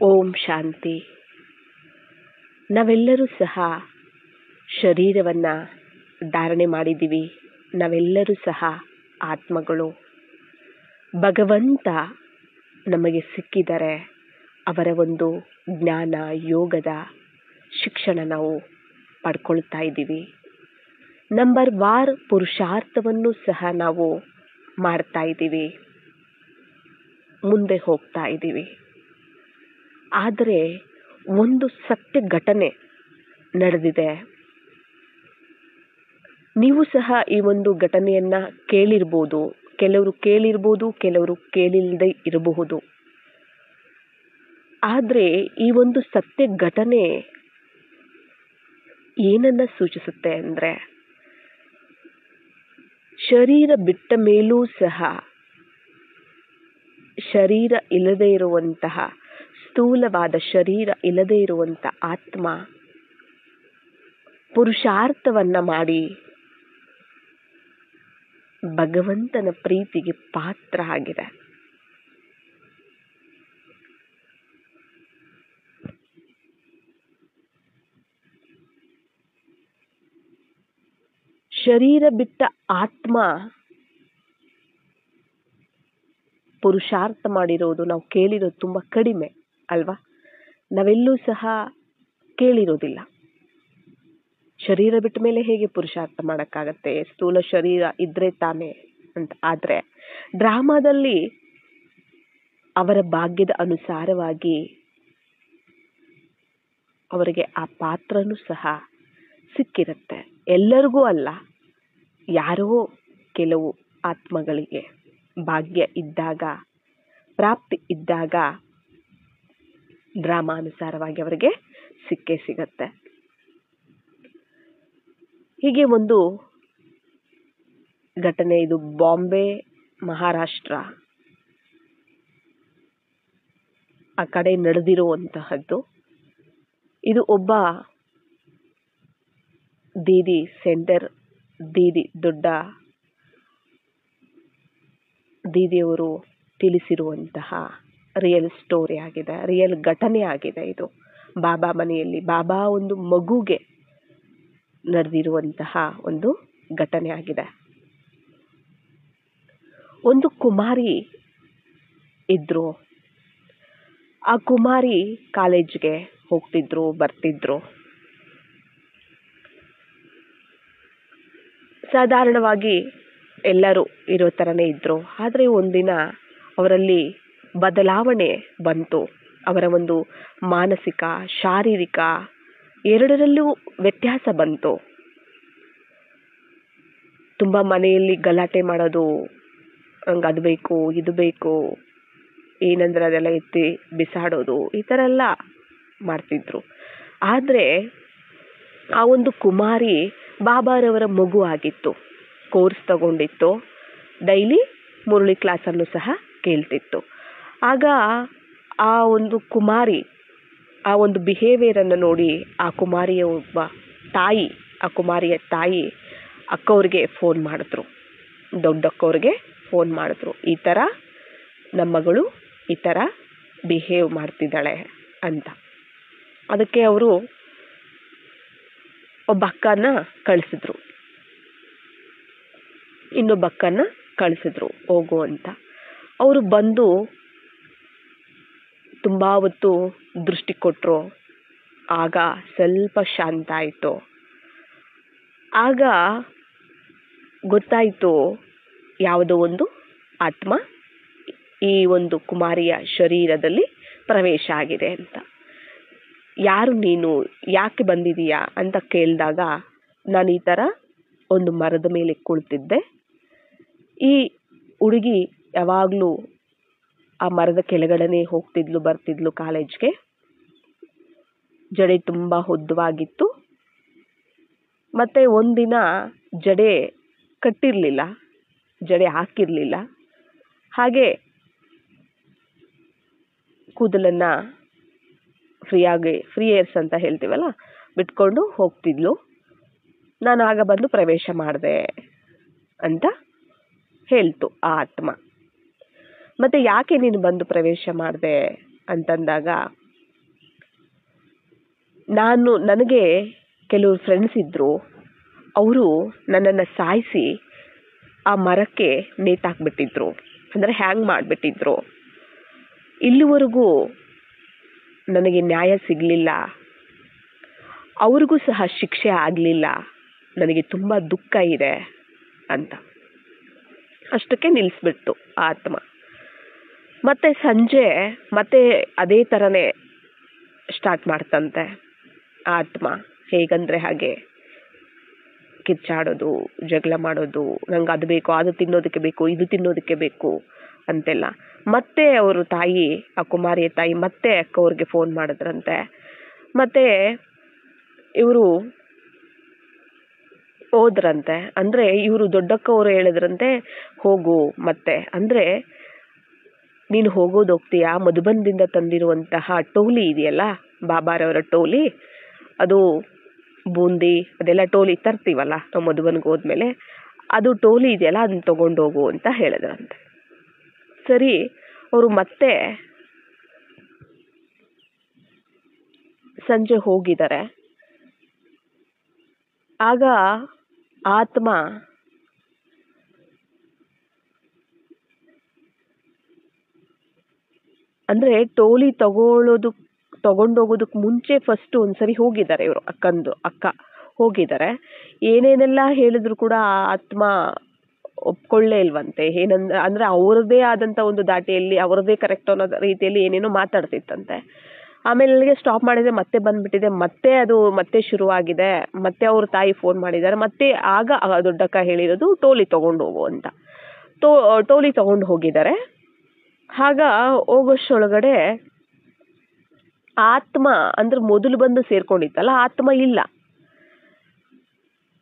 ಓಂ ಶಾಂತಿ. ನಾವೆಲ್ಲರೂ ಸಹ ಶರೀರವನ್ನು ಧಾರಣೆ ಮಾಡಿದ್ದೀವಿ. ನಾವೆಲ್ಲರೂ ಸಹ ಆತ್ಮಗಳು. ಭಗವಂತ ನಮಗೆ ಸಿಕ್ಕಿದರೆ ಅವರ ಒಂದು ಜ್ಞಾನ ಯೋಗದ ಶಿಕ್ಷಣ ನಾವು ಪಡ್ಕೊಳ್ತಾ ಇದ್ದೀವಿ. ನಂಬರ್ ವಾರ್ ಪುರುಷಾರ್ಥವನ್ನು ಸಹ ನಾವು ಮಾಡ್ತಾ ಇದ್ದೀವಿ, ಮುಂದೆ ಹೋಗ್ತಾ ಇದ್ದೀವಿ. ಆದರೆ ಒಂದು ಸತ್ಯ ಘಟನೆ ನಡೆದಿದೆ. ನೀವು ಸಹ ಈ ಒಂದು ಘಟನೆಯನ್ನು ಕೇಳಿರ್ಬೋದು, ಕೆಲವರು ಕೇಳಿರ್ಬೋದು, ಕೆಲವರು ಕೇಳಿಲ್ಲದೆ ಇರಬಹುದು. ಆದರೆ ಈ ಒಂದು ಸತ್ಯ ಘಟನೆ ಏನನ್ನ ಸೂಚಿಸುತ್ತೆ ಅಂದರೆ, ಶರೀರ ಬಿಟ್ಟ ಮೇಲೂ ಸಹ ಶರೀರ ಇಲ್ಲದೇ ಇರುವಂತಹ ಸ್ಥೂಲವಾದ ಶರೀರ ಇಲ್ಲದೇ ಇರುವಂಥ ಆತ್ಮ ಪುರುಷಾರ್ಥವನ್ನ ಮಾಡಿ ಭಗವಂತನ ಪ್ರೀತಿಗೆ ಪಾತ್ರ ಆಗಿದೆ. ಶರೀರ ಬಿಟ್ಟ ಆತ್ಮ ಪುರುಷಾರ್ಥ ಮಾಡಿರೋದು ನಾವು ಕೇಳಿರೋದು ತುಂಬ ಕಡಿಮೆ ಅಲ್ವಾ? ನಾವೆಲ್ಲೂ ಸಹ ಕೇಳಿರೋದಿಲ್ಲ. ಶರೀರ ಬಿಟ್ಟ ಮೇಲೆ ಹೇಗೆ ಪುರುಷಾರ್ಥ ಮಾಡೋಕ್ಕಾಗತ್ತೆ, ಸ್ಥೂಲ ಶರೀರ ಇದ್ರೆ ತಾನೇ ಅಂತ. ಆದರೆ ಡ್ರಾಮಾದಲ್ಲಿ ಅವರ ಭಾಗ್ಯದ ಅನುಸಾರವಾಗಿ ಅವರಿಗೆ ಆ ಪಾತ್ರನೂ ಸಹ ಸಿಕ್ಕಿರುತ್ತೆ. ಎಲ್ಲರಿಗೂ ಅಲ್ಲ, ಯಾರೋ ಕೆಲವು ಆತ್ಮಗಳಿಗೆ ಭಾಗ್ಯ ಇದ್ದಾಗ, ಪ್ರಾಪ್ತಿ ಇದ್ದಾಗ ಡ್ರಾಮಾನುಸಾರವಾಗಿ ಅವರಿಗೆ ಸಿಕ್ಕೇ ಸಿಗತ್ತೆ. ಹೀಗೆ ಒಂದು ಘಟನೆ, ಇದು ಬಾಂಬೆ ಮಹಾರಾಷ್ಟ್ರ ಆ ಕಡೆ ನಡೆದಿರುವಂತಹದ್ದು. ಇದು ಒಬ್ಬ ದೀದಿ, ಸೆಂಟರ್ ದೀದಿ, ದೊಡ್ಡ ದೀದಿಯವರು ತಿಳಿಸಿರುವಂತಹ ರಿಯಲ್ ಸ್ಟೋರಿ ಆಗಿದೆ, ರಿಯಲ್ ಘಟನೆ ಆಗಿದೆ. ಇದು ಬಾಬಾ ಮನೆಯಲ್ಲಿ ಬಾಬಾ ಒಂದು ಮಗುಗೆ ನಡೆದಿರುವಂತಹ ಒಂದು ಘಟನೆ ಆಗಿದೆ. ಒಂದು ಕುಮಾರಿ ಇದ್ರು. ಆ ಕುಮಾರಿ ಕಾಲೇಜ್ಗೆ ಹೋಗ್ತಿದ್ರು, ಬರ್ತಿದ್ರು. ಸಾಧಾರಣವಾಗಿ ಎಲ್ಲರೂ ಇರೋ ಥರನೇ ಇದ್ರು. ಆದರೆ ಒಂದಿನ ಅವರಲ್ಲಿ ಬದಲಾವಣೆ ಬಂತು. ಅವರ ಒಂದು ಮಾನಸಿಕ ಶಾರೀರಿಕ ಎರಡರಲ್ಲೂ ವ್ಯತ್ಯಾಸ ಬಂತು. ತುಂಬ ಮನೆಯಲ್ಲಿ ಗಲಾಟೆ ಮಾಡೋದು, ಹಂಗೆ ಅದು ಬೇಕು ಇದು ಬೇಕು, ಏನಂದ್ರೆ ಅದೆಲ್ಲ ಎತ್ತಿ ಬಿಸಾಡೋದು, ಈ ಥರ ಎಲ್ಲ ಮಾಡ್ತಿದ್ರು. ಆದರೆ ಆ ಒಂದು ಕುಮಾರಿ ಬಾಬಾರವರ ಮಗು ಆಗಿತ್ತು, ಕೋರ್ಸ್ ತಗೊಂಡಿತ್ತು, ಡೈಲಿ ಮುರಳಿ ಕ್ಲಾಸನ್ನು ಸಹ ಕೇಳ್ತಿತ್ತು. ಆಗ ಆ ಒಂದು ಕುಮಾರಿ ಆ ಒಂದು ಬಿಹೇವಿಯರನ್ನು ನೋಡಿ ಆ ಕುಮಾರಿಯ ಒಬ್ಬ ತಾಯಿ, ಆ ಕುಮಾರಿಯ ತಾಯಿ ಅಕ್ಕವ್ರಿಗೆ ಫೋನ್ ಮಾಡಿದ್ರು, ದೊಡ್ಡಕ್ಕವ್ರಿಗೆ ಫೋನ್ ಮಾಡಿದ್ರು. ಈ ಥರ ನಮ್ಮ ಮಗಳು ಈ ಥರ ಬಿಹೇವ್ ಮಾಡ್ತಿದ್ದಾಳೆ ಅಂತ. ಅದಕ್ಕೆ ಅವರು ಒಬ್ಬ ಅಕ್ಕನ ಕಳಿಸಿದ್ರು, ಇನ್ನೊಬ್ಬ ಅಕ್ಕನ ಕಳಿಸಿದ್ರು ಹೋಗು ಅಂತ. ಅವರು ಬಂದು ತುಂಬ ಹೊತ್ತು ದೃಷ್ಟಿ ಕೊಟ್ಟರು. ಆಗ ಸ್ವಲ್ಪ ಶಾಂತ ಆಯಿತು. ಆಗ ಗೊತ್ತಾಯಿತು ಯಾವುದೋ ಒಂದು ಆತ್ಮ ಈ ಒಂದು ಕುಮಾರಿಯ ಶರೀರದಲ್ಲಿ ಪ್ರವೇಶ ಆಗಿದೆ ಅಂತ. ಯಾರು ನೀನು, ಯಾಕೆ ಬಂದಿದೀಯಾ ಅಂತ ಕೇಳಿದಾಗ, ನಾನು ಈ ಥರ ಒಂದು ಮರದ ಮೇಲೆ ಕುಳಿತಿದ್ದೆ. ಈ ಹುಡುಗಿ ಯಾವಾಗಲೂ ಆ ಮರದ ಕೆಳಗಡೆನೆ ಹೋಗ್ತಿದ್ಲು ಬರ್ತಿದ್ಲು ಕಾಲೇಜ್ಗೆ. ಜಡೆ ತುಂಬ ಉದ್ದವಾಗಿತ್ತು. ಮತ್ತು ಒಂದಿನ ಜಡೆ ಕಟ್ಟಿರಲಿಲ್ಲ, ಜಡೆ ಹಾಕಿರಲಿಲ್ಲ. ಹಾಗೆ ಕೂದಲನ್ನು ಫ್ರೀ ಏರ್ಸ್ ಅಂತ ಹೇಳ್ತೀವಲ್ಲ, ಬಿಟ್ಕೊಂಡು ಹೋಗ್ತಿದ್ಲು. ನಾನು ಆಗ ಬಂದು ಪ್ರವೇಶ ಮಾಡಿದೆ ಅಂತ ಹೇಳ್ತು ಆ ಆತ್ಮ. ಮತ್ತು ಯಾಕೆ ನೀನು ಬಂದು ಪ್ರವೇಶ ಮಾಡಿದೆ ಅಂತಂದಾಗ ನನಗೆ ಕೆಲವರು ಫ್ರೆಂಡ್ಸ್ ಇದ್ದರು, ಅವರು ನನ್ನನ್ನು ಸಾಯಿಸಿ ಆ ಮರಕ್ಕೆ ನೇತಾಕ್ಬಿಟ್ಟಿದ್ರು, ಅಂದರೆ ಹ್ಯಾಂಗ್ ಮಾಡಿಬಿಟ್ಟಿದ್ರು. ಇಲ್ಲಿವರೆಗೂ ನನಗೆ ನ್ಯಾಯ ಸಿಗಲಿಲ್ಲ, ಅವ್ರಿಗೂ ಸಹ ಶಿಕ್ಷೆ ಆಗಲಿಲ್ಲ, ನನಗೆ ತುಂಬ ದುಃಖ ಇದೆ ಅಂತ. ಅಷ್ಟಕ್ಕೆ ನಿಲ್ಲಿಸ್ಬಿಟ್ಟು ಆತ್ಮ. ಮತ್ತೆ ಸಂಜೆ ಮತ್ತೆ ಅದೇ ಥರನೇ ಸ್ಟಾರ್ಟ್ ಮಾಡ್ತಂತೆ ಆತ್ಮ. ಹೇಗಂದರೆ ಹಾಗೆ ಕಿಚ್ಚಾಡೋದು, ಜಗಳ ಮಾಡೋದು, ನಂಗೆ ಅದು ಬೇಕು, ಅದು ತಿನ್ನೋದಕ್ಕೆ ಬೇಕು, ಇದು ತಿನ್ನೋದಕ್ಕೆ ಬೇಕು ಅಂತೆಲ್ಲ. ಮತ್ತೆ ಅವರು ತಾಯಿ, ಆ ಕುಮಾರಿಯ ತಾಯಿ ಮತ್ತೆ ಅಕ್ಕವ್ರಿಗೆ ಫೋನ್ ಮಾಡಿದ್ರಂತೆ. ಮತ್ತೆ ಇವರು ಹೋದ್ರಂತೆ. ಅಂದರೆ ಇವರು ದೊಡ್ಡಕ್ಕವರು ಹೇಳಿದ್ರಂತೆ, ಹೋಗು ಮತ್ತೆ, ಅಂದರೆ ನೀನು ಹೋಗ್ತೀಯಾ, ಮಧುಬನದಿಂದ ತಂದಿರುವಂತಹ ಟೋಲಿ ಇದೆಯಲ್ಲ, ಬಾಬಾರವರ ಟೋಲಿ, ಅದು ಬೂಂದಿ ಅದೆಲ್ಲ ಟೋಲಿ ತರ್ತೀವಲ್ಲ ನಾವು ಮಧುಬನ್ಗೆ ಹೋದ್ಮೇಲೆ, ಅದು ಟೋಲಿ ಇದೆಯಲ್ಲ ಅದನ್ನ ತೊಗೊಂಡೋಗು ಅಂತ ಹೇಳಿದ್ರಂತೆ. ಸರಿ, ಅವರು ಮತ್ತೆ ಸಂಜೆ ಹೋಗಿದ್ದಾರೆ. ಆಗ ಆತ್ಮ ಅಂದರೆ ಟೋಲಿ ತಗೊಂಡೋಗೋದಕ್ಕೆ ಮುಂಚೆ ಫಸ್ಟ್ ಒಂದ್ಸರಿ ಹೋಗಿದ್ದಾರೆ ಇವರು, ಅಕ್ಕ ಹೋಗಿದ್ದಾರೆ. ಏನೇನೆಲ್ಲ ಹೇಳಿದ್ರು ಕೂಡ ಆತ್ಮ ಒಪ್ಕೊಳ್ಳೇ ಇಲ್ವಂತೆ. ಅಂದರೆ ಅವ್ರದ್ದೇ ಆದಂಥ ಒಂದು ದಾಟಿಯಲ್ಲಿ ಅವ್ರದ್ದೇ ಕರೆಕ್ಟ್ ಅನ್ನೋ ರೀತಿಯಲ್ಲಿ ಏನೇನೋ ಮಾತಾಡ್ತಿತ್ತಂತೆ. ಆಮೇಲೆ ನನಗೆ ಸ್ಟಾಪ್ ಮಾಡಿದರೆ ಮತ್ತೆ ಬಂದ್ಬಿಟ್ಟಿದೆ, ಮತ್ತೆ ಶುರುವಾಗಿದೆ. ಮತ್ತೆ ಅವ್ರ ತಾಯಿ ಫೋನ್ ಮಾಡಿದ್ದಾರೆ. ಮತ್ತೆ ಆಗ ದೊಡ್ಡಕ್ಕ ಹೇಳಿರೋದು ಟೋಲಿ ತೊಗೊಂಡು ಹೋಗು ಅಂತ. ಟೋಲಿ ತೊಗೊಂಡು ಹೋಗಿದ್ದಾರೆ. ಆಗ ಹೋಗೋಷ್ಟೊಳಗಡೆ ಆತ್ಮ, ಅಂದ್ರೆ ಮೊದಲು ಬಂದು ಸೇರ್ಕೊಂಡಿತ್ತಲ್ಲ ಆತ್ಮ ಇಲ್ಲ,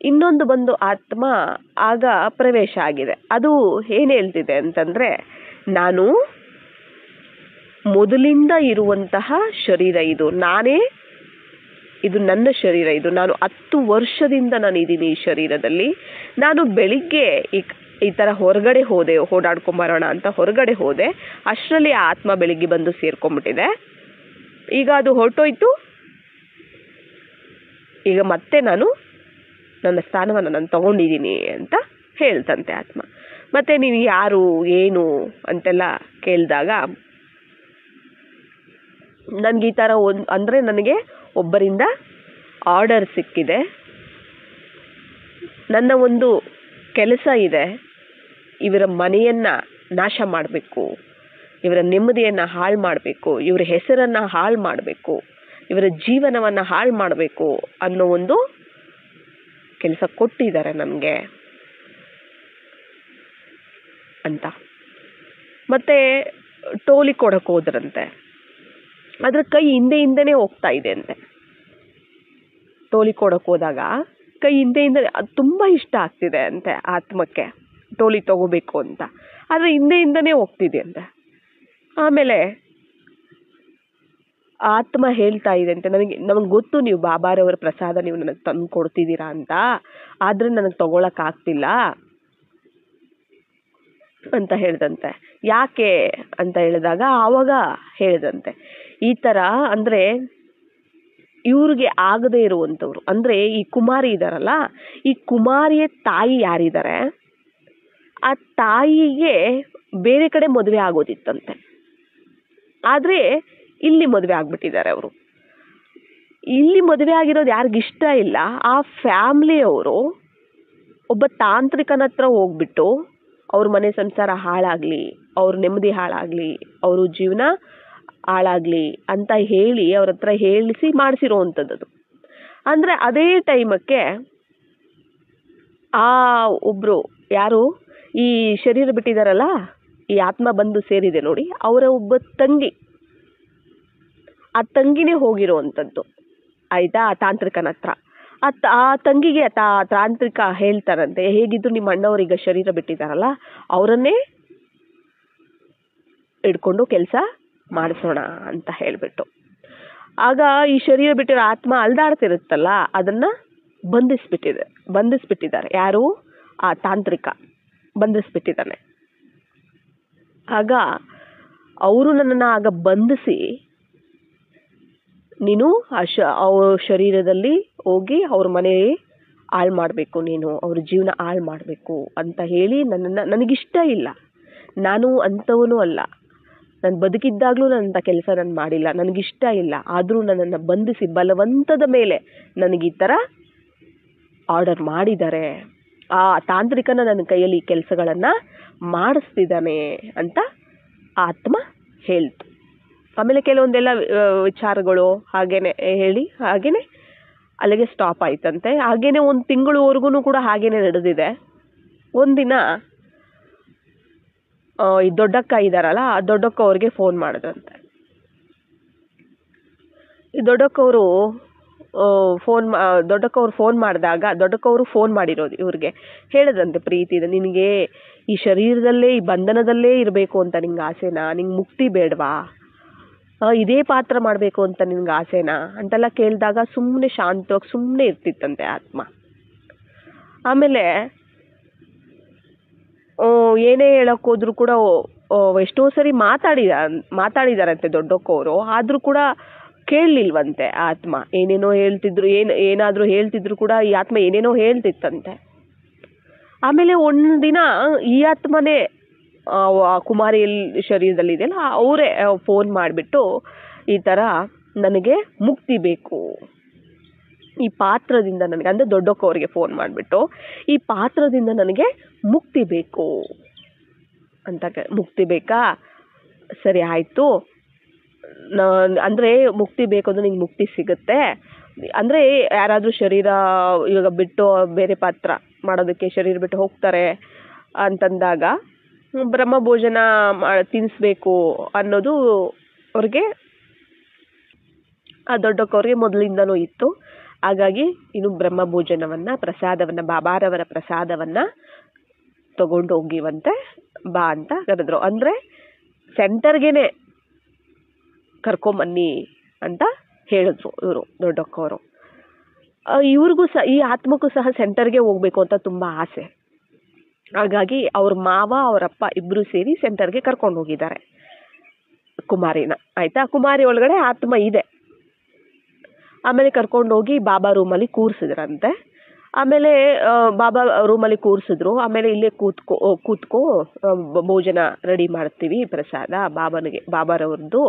ಇನ್ನೊಂದು ಬಂದು ಆತ್ಮ ಆಗ ಪ್ರವೇಶ ಆಗಿದೆ. ಅದು ಏನು ಹೇಳ್ತಿದೆ ಅಂತಂದರೆ, ನಾನು ಮೊದಲಿಂದ ಇರುವಂತಹ ಶರೀರ ಇದು, ಇದು ನನ್ನ ಶರೀರ, ಇದು ನಾನು 10 ವರ್ಷದಿಂದ ನಾನು ಇದ್ದೀನಿ ಈ ಶರೀರದಲ್ಲಿ. ನಾನು ಬೆಳಿಗ್ಗೆ ಈ ಥರ ಹೊರಗಡೆ ಓಡಾಡ್ಕೊಂಬರೋಣ ಅಂತ ಹೊರಗಡೆ ಹೋದೆ. ಅಷ್ಟರಲ್ಲಿ ಆತ್ಮ ಬೆಳಿಗ್ಗೆ ಬಂದು ಸೇರ್ಕೊಂಡ್ಬಿಟ್ಟಿದೆ. ಈಗ ಅದು ಹೊರಟೋಯ್ತು. ಈಗ ಮತ್ತೆ ನಾನು ನನ್ನ ಸ್ಥಾನವನ್ನು ನಾನು ತಗೊಂಡಿದ್ದೀನಿ ಅಂತ ಹೇಳ್ತಂತೆ ಆತ್ಮ. ಮತ್ತೆ ನೀವು ಯಾರು ಏನು ಅಂತೆಲ್ಲ ಕೇಳಿದಾಗ, ನನಗೆ ಈ ಥರ ಅಂದರೆ ನನಗೆ ಒಬ್ಬರಿಂದ ಆರ್ಡರ್ ಸಿಕ್ಕಿದೆ, ನನ್ನ ಒಂದು ಕೆಲಸ ಇದೆ, ಇವರ ಮನೆಯನ್ನು ನಾಶ ಮಾಡಬೇಕು, ಇವರ ನೆಮ್ಮದಿಯನ್ನು ಹಾಳು ಮಾಡಬೇಕು, ಇವರ ಹೆಸರನ್ನು ಹಾಳು ಮಾಡಬೇಕು, ಇವರ ಜೀವನವನ್ನು ಹಾಳು ಮಾಡಬೇಕು ಅನ್ನೋ ಒಂದು ಕೆಲಸ ಕೊಟ್ಟಿದ್ದಾರೆ ನನಗೆ ಅಂತ. ಮತ್ತೆ ಟೋಲಿ ಕೊಡಕ್ಕೆ ಹೋದ್ರಂತೆ. ಅದ್ರ ಕೈ ಹಿಂದೆನೇ ಹೋಗ್ತಾ ಇದೆ ಅಂತೆ. ಟೋಲಿ ಕೊಡಕ್ಕೆ ಹೋದಾಗ ಕೈ ಹಿಂದೆ ಅದು ತುಂಬ ಇಷ್ಟ ಆಗ್ತಿದೆ ಅಂತೆ ಆತ್ಮಕ್ಕೆ, ಟೋಲಿ ತಗೋಬೇಕು ಅಂತ. ಆದರೆ ಹಿಂದೆನೇ ಹೋಗ್ತಿದೆ ಅಂತೆ. ಆಮೇಲೆ ಆತ್ಮ ಹೇಳ್ತಾ ಇದೆ ಅಂತೆ, ನಮಗೆ ಗೊತ್ತು ನೀವು ಬಾಬಾರವರ ಪ್ರಸಾದ ನೀವು ನನಗೆ ತಂದು ಕೊಡ್ತಿದ್ದೀರಾ ಅಂತ, ಆದರೆ ನನಗೆ ತಗೊಳಕ್ಕಾಗ್ತಿಲ್ಲ ಅಂತ ಹೇಳ್ದಂತೆ. ಯಾಕೆ ಅಂತ ಹೇಳಿದಾಗ ಆವಾಗ ಹೇಳಿದಂತೆ, ಈ ಥರ ಅಂದರೆ ಇವ್ರಿಗೆ ಆಗದೇ ಇರುವಂಥವ್ರು, ಅಂದರೆ ಈ ಕುಮಾರಿ ಇದ್ದಾರಲ್ಲ, ಈ ಕುಮಾರಿಯ ತಾಯಿ ಯಾರಿದ್ದಾರೆ, ಆ ತಾಯಿಗೆ ಬೇರೆ ಕಡೆ ಮದುವೆ ಆಗೋದಿತ್ತಂತೆ. ಆದರೆ ಇಲ್ಲಿ ಮದುವೆ ಆಗ್ಬಿಟ್ಟಿದ್ದಾರೆ ಅವರು. ಇಲ್ಲಿ ಮದುವೆ ಆಗಿರೋದು ಯಾರಿಗಿಷ್ಟ ಇಲ್ಲ. ಆ ಫ್ಯಾಮ್ಲಿಯವರು ಒಬ್ಬ ತಾಂತ್ರಿಕನ ಹತ್ರ ಹೋಗ್ಬಿಟ್ಟು ಅವ್ರ ಮನೆ ಸಂಸಾರ ಹಾಳಾಗಲಿ, ಅವ್ರ ನೆಮ್ಮದಿ ಹಾಳಾಗಲಿ, ಅವರು ಜೀವನ ಹಾಳಾಗಲಿ ಅಂತ ಹೇಳಿ ಅವ್ರ ಹತ್ರ ಹೇಳಿಸಿ ಮಾಡಿಸಿರೋ ಅಂಥದ್ದು. ಅಂದರೆ ಅದೇ ಟೈಮಕ್ಕೆ ಆ ಒಬ್ಬರು ಯಾರು ಈ ಶರೀರ ಬಿಟ್ಟಿದ್ದಾರಲ್ಲ, ಈ ಆತ್ಮ ಬಂದು ಸೇರಿದೆ ನೋಡಿ, ಅವರ ಒಬ್ಬ ತಂಗಿ, ಆ ತಂಗಿನೇ ಹೋಗಿರೋ ಅಂಥದ್ದು ಆಯಿತಾ, ಆ ತಾಂತ್ರಿಕನ ಹತ್ರ. ಆ ತಂಗಿಗೆ ತಾಂತ್ರಿಕ ಹೇಳ್ತಾರಂತೆ, ಹೇಗಿದ್ರು ನಿಮ್ಮ ಅಣ್ಣವ್ರೀಗ ಶರೀರ ಬಿಟ್ಟಿದ್ದಾರಲ್ಲ, ಅವರನ್ನೇ ಹಿಡ್ಕೊಂಡು ಕೆಲಸ ಮಾಡಿಸೋಣ ಅಂತ ಹೇಳಿಬಿಟ್ಟು. ಆಗ ಈ ಶರೀರ ಬಿಟ್ಟಿರೋ ಆತ್ಮ ಅಲ್ದಾಡ್ತಿರುತ್ತಲ್ಲ, ಅದನ್ನು ಬಂಧಿಸ್ಬಿಟ್ಟಿದ್ದಾರೆ. ಯಾರು? ಆ ತಾಂತ್ರಿಕ ಬಂಧಿಸ್ಬಿಟ್ಟಿದ್ದಾನೆ. ಆಗ ಅವರು ನನ್ನನ್ನು ಬಂಧಿಸಿ ನೀನು ಅವ್ರ ಶರೀರದಲ್ಲಿ ಹೋಗಿ ಅವ್ರ ಮನೆ ಹಾಳು ಮಾಡಬೇಕು, ನೀನು ಅವ್ರ ಜೀವನ ಹಾಳು ಮಾಡಬೇಕು ಅಂತ ಹೇಳಿ ನನಗಿಷ್ಟ ಇಲ್ಲ. ನಾನು ಅಂಥವನು ಅಲ್ಲ. ನಾನು ಬದುಕಿದ್ದಾಗಲೂ ನನ್ನಂಥ ಕೆಲಸ ನಾನು ಮಾಡಿಲ್ಲ, ನನಗಿಷ್ಟ ಇಲ್ಲ. ಆದರೂ ನನ್ನನ್ನು ಬಂಧಿಸಿ ಬಲವಂತದ ಮೇಲೆ ನನಗೆ ಈ ಥರ ಆರ್ಡರ್ ಮಾಡಿದ್ದಾರೆ. ಆ ತಾಂತ್ರಿಕನ ನನ್ನ ಕೈಯಲ್ಲಿ ಈ ಕೆಲಸಗಳನ್ನು ಮಾಡಿಸ್ತಿದ್ದಾನೆ ಅಂತ ಆತ್ಮ ಹೇಳ್ತು. ಆಮೇಲೆ ಕೆಲವೊಂದೆಲ್ಲ ವಿಚಾರಗಳು ಹಾಗೇನೆ ಹೇಳಿ ಹಾಗೇನೆ ಅಲ್ಲಿಗೆ ಸ್ಟಾಪ್ ಆಯ್ತಂತೆ. ಹಾಗೇನೆ 1 ತಿಂಗಳವರೆಗೂ ಕೂಡ ಹಾಗೇನೆ ನಡೆದಿದೆ. ಒಂದಿನ ಈ ದೊಡ್ಡಕ್ಕ ಇದ್ದಾರಲ್ಲ, ಆ ದೊಡ್ಡಕ್ಕ ಅವ್ರಿಗೆ ಫೋನ್ ಮಾಡಿದ್ರಂತೆ. ಈ ದೊಡ್ಡಕ್ಕವರು ಫೋನ್ ಮಾಡಿದಾಗ ದೊಡ್ಡಕ್ಕವರು ಫೋನ್ ಮಾಡಿರೋದು ಇವ್ರಿಗೆ ಹೇಳಿದ್ರಂತೆ, ಪ್ರೀತಿ ಇದೆ ನಿನಗೆ, ಈ ಶರೀರದಲ್ಲೇ ಈ ಬಂಧನದಲ್ಲೇ ಇರಬೇಕು ಅಂತ ನಿಂಗೆ ಆಸೆನಾ? ನಿಂಗೆ ಮುಕ್ತಿ ಬೇಡವಾ? ಇದೇ ಪಾತ್ರ ಮಾಡಬೇಕು ಅಂತ ನಿನ್ಗೆ ಆಸೆನಾ ಅಂತೆಲ್ಲ ಕೇಳಿದಾಗ ಸುಮ್ಮನೆ ಶಾಂತವಾಗಿ ಸುಮ್ಮನೆ ಇರ್ತಿತ್ತಂತೆ ಆತ್ಮ. ಆಮೇಲೆ ಏನೇ ಹೇಳಕ್ ಹೋದ್ರು ಕೂಡ ಎಷ್ಟೋ ಸರಿ ಮಾತಾಡಿದಾರಂತೆ ದೊಡ್ಡಕ್ಕವರು. ಆದರೂ ಕೂಡ ಕೇಳಲಿಲ್ವಂತೆ ಆತ್ಮ. ಏನೇನೋ ಹೇಳ್ತಿದ್ರು, ಏನಾದರೂ ಹೇಳ್ತಿದ್ರು ಕೂಡ ಈ ಆತ್ಮ ಏನೇನೋ ಹೇಳ್ತಿತ್ತಂತೆ. ಆಮೇಲೆ ಒಂದಿನ ಈ ಆತ್ಮನೇ ಕುಮಾರಿ ಶರೀರದಲ್ಲಿ ಇದೆಯಲ್ಲ, ಅವರೇ ಫೋನ್ ಮಾಡಿಬಿಟ್ಟು ಈ ಥರ ನನಗೆ ಮುಕ್ತಿ ಬೇಕು, ಈ ಪಾತ್ರದಿಂದ ನನಗೆ, ಅಂದರೆ ದೊಡ್ಡಕ್ಕವ್ರಿಗೆ ಫೋನ್ ಮಾಡಿಬಿಟ್ಟು ಈ ಪಾತ್ರದಿಂದ ನನಗೆ ಮುಕ್ತಿ ಬೇಕು ಅಂತ. ಮುಕ್ತಿ ಬೇಕಾ? ಸರಿ ಆಯಿತು, ಅಂದರೆ ಮುಕ್ತಿ ಬೇಕು ಅಂದರೆ ನಿಂಗೆ ಮುಕ್ತಿ ಸಿಗುತ್ತೆ. ಅಂದರೆ ಯಾರಾದರೂ ಶರೀರ ಇವಾಗ ಬಿಟ್ಟು ಬೇರೆ ಪಾತ್ರ ಮಾಡೋದಕ್ಕೆ ಶರೀರ ಬಿಟ್ಟು ಹೋಗ್ತಾರೆ ಅಂತಂದಾಗ ಬ್ರಹ್ಮ ಭೋಜನ ತಿನ್ನಿಸ್ಬೇಕು ಅನ್ನೋದು ಅವ್ರಿಗೆ, ಆ ದೊಡ್ಡಕ್ಕವ್ರಿಗೆ ಮೊದಲಿಂದನೂ ಇತ್ತು. ಹಾಗಾಗಿ ಇನ್ನು ಬ್ರಹ್ಮ ಭೋಜನವನ್ನು, ಪ್ರಸಾದವನ್ನು, ಬಾಬಾರವರ ಪ್ರಸಾದವನ್ನು ತಗೊಂಡು ಹೋಗಿವಂತೆ, ಬಾ ಅಂತ ಕರೆದ್ರು. ಅಂದರೆ ಸೆಂಟರ್ಗೇನೆ ಕರ್ಕೊಂಬನ್ನಿ ಅಂತ ಹೇಳಿದ್ರು ಇವರು ದೊಡ್ಡಕ್ಕವರು. ಇವ್ರಿಗೂ ಸಹ, ಈ ಆತ್ಮಕ್ಕೂ ಸಹ ಸೆಂಟರ್ಗೆ ಹೋಗ್ಬೇಕು ಅಂತ ತುಂಬ ಆಸೆ. ಹಾಗಾಗಿ ಅವ್ರ ಮಾವ ಅವರಪ್ಪ ಇಬ್ಬರು ಸೇರಿ ಸೆಂಟರ್ಗೆ ಕರ್ಕೊಂಡು ಹೋಗಿದ್ದಾರೆ ಕುಮಾರಿನ. ಆಯಿತಾ? ಕುಮಾರಿ ಒಳಗಡೆ ಆತ್ಮ ಇದೆ. ಆಮೇಲೆ ಕರ್ಕೊಂಡು ಹೋಗಿ ಬಾಬಾ ರೂಮಲ್ಲಿ ಕೂರಿಸಿದ್ರಂತೆ. ಆಮೇಲೆ ಬಾಬಾ ರೂಮಲ್ಲಿ ಕೂರಿಸಿದ್ರು. ಆಮೇಲೆ ಇಲ್ಲೇ ಕೂತ್ಕೋ ಭೋಜನ ರೆಡಿ ಮಾಡ್ತೀವಿ, ಪ್ರಸಾದ ಬಾಬಾರವ್ರದ್ದು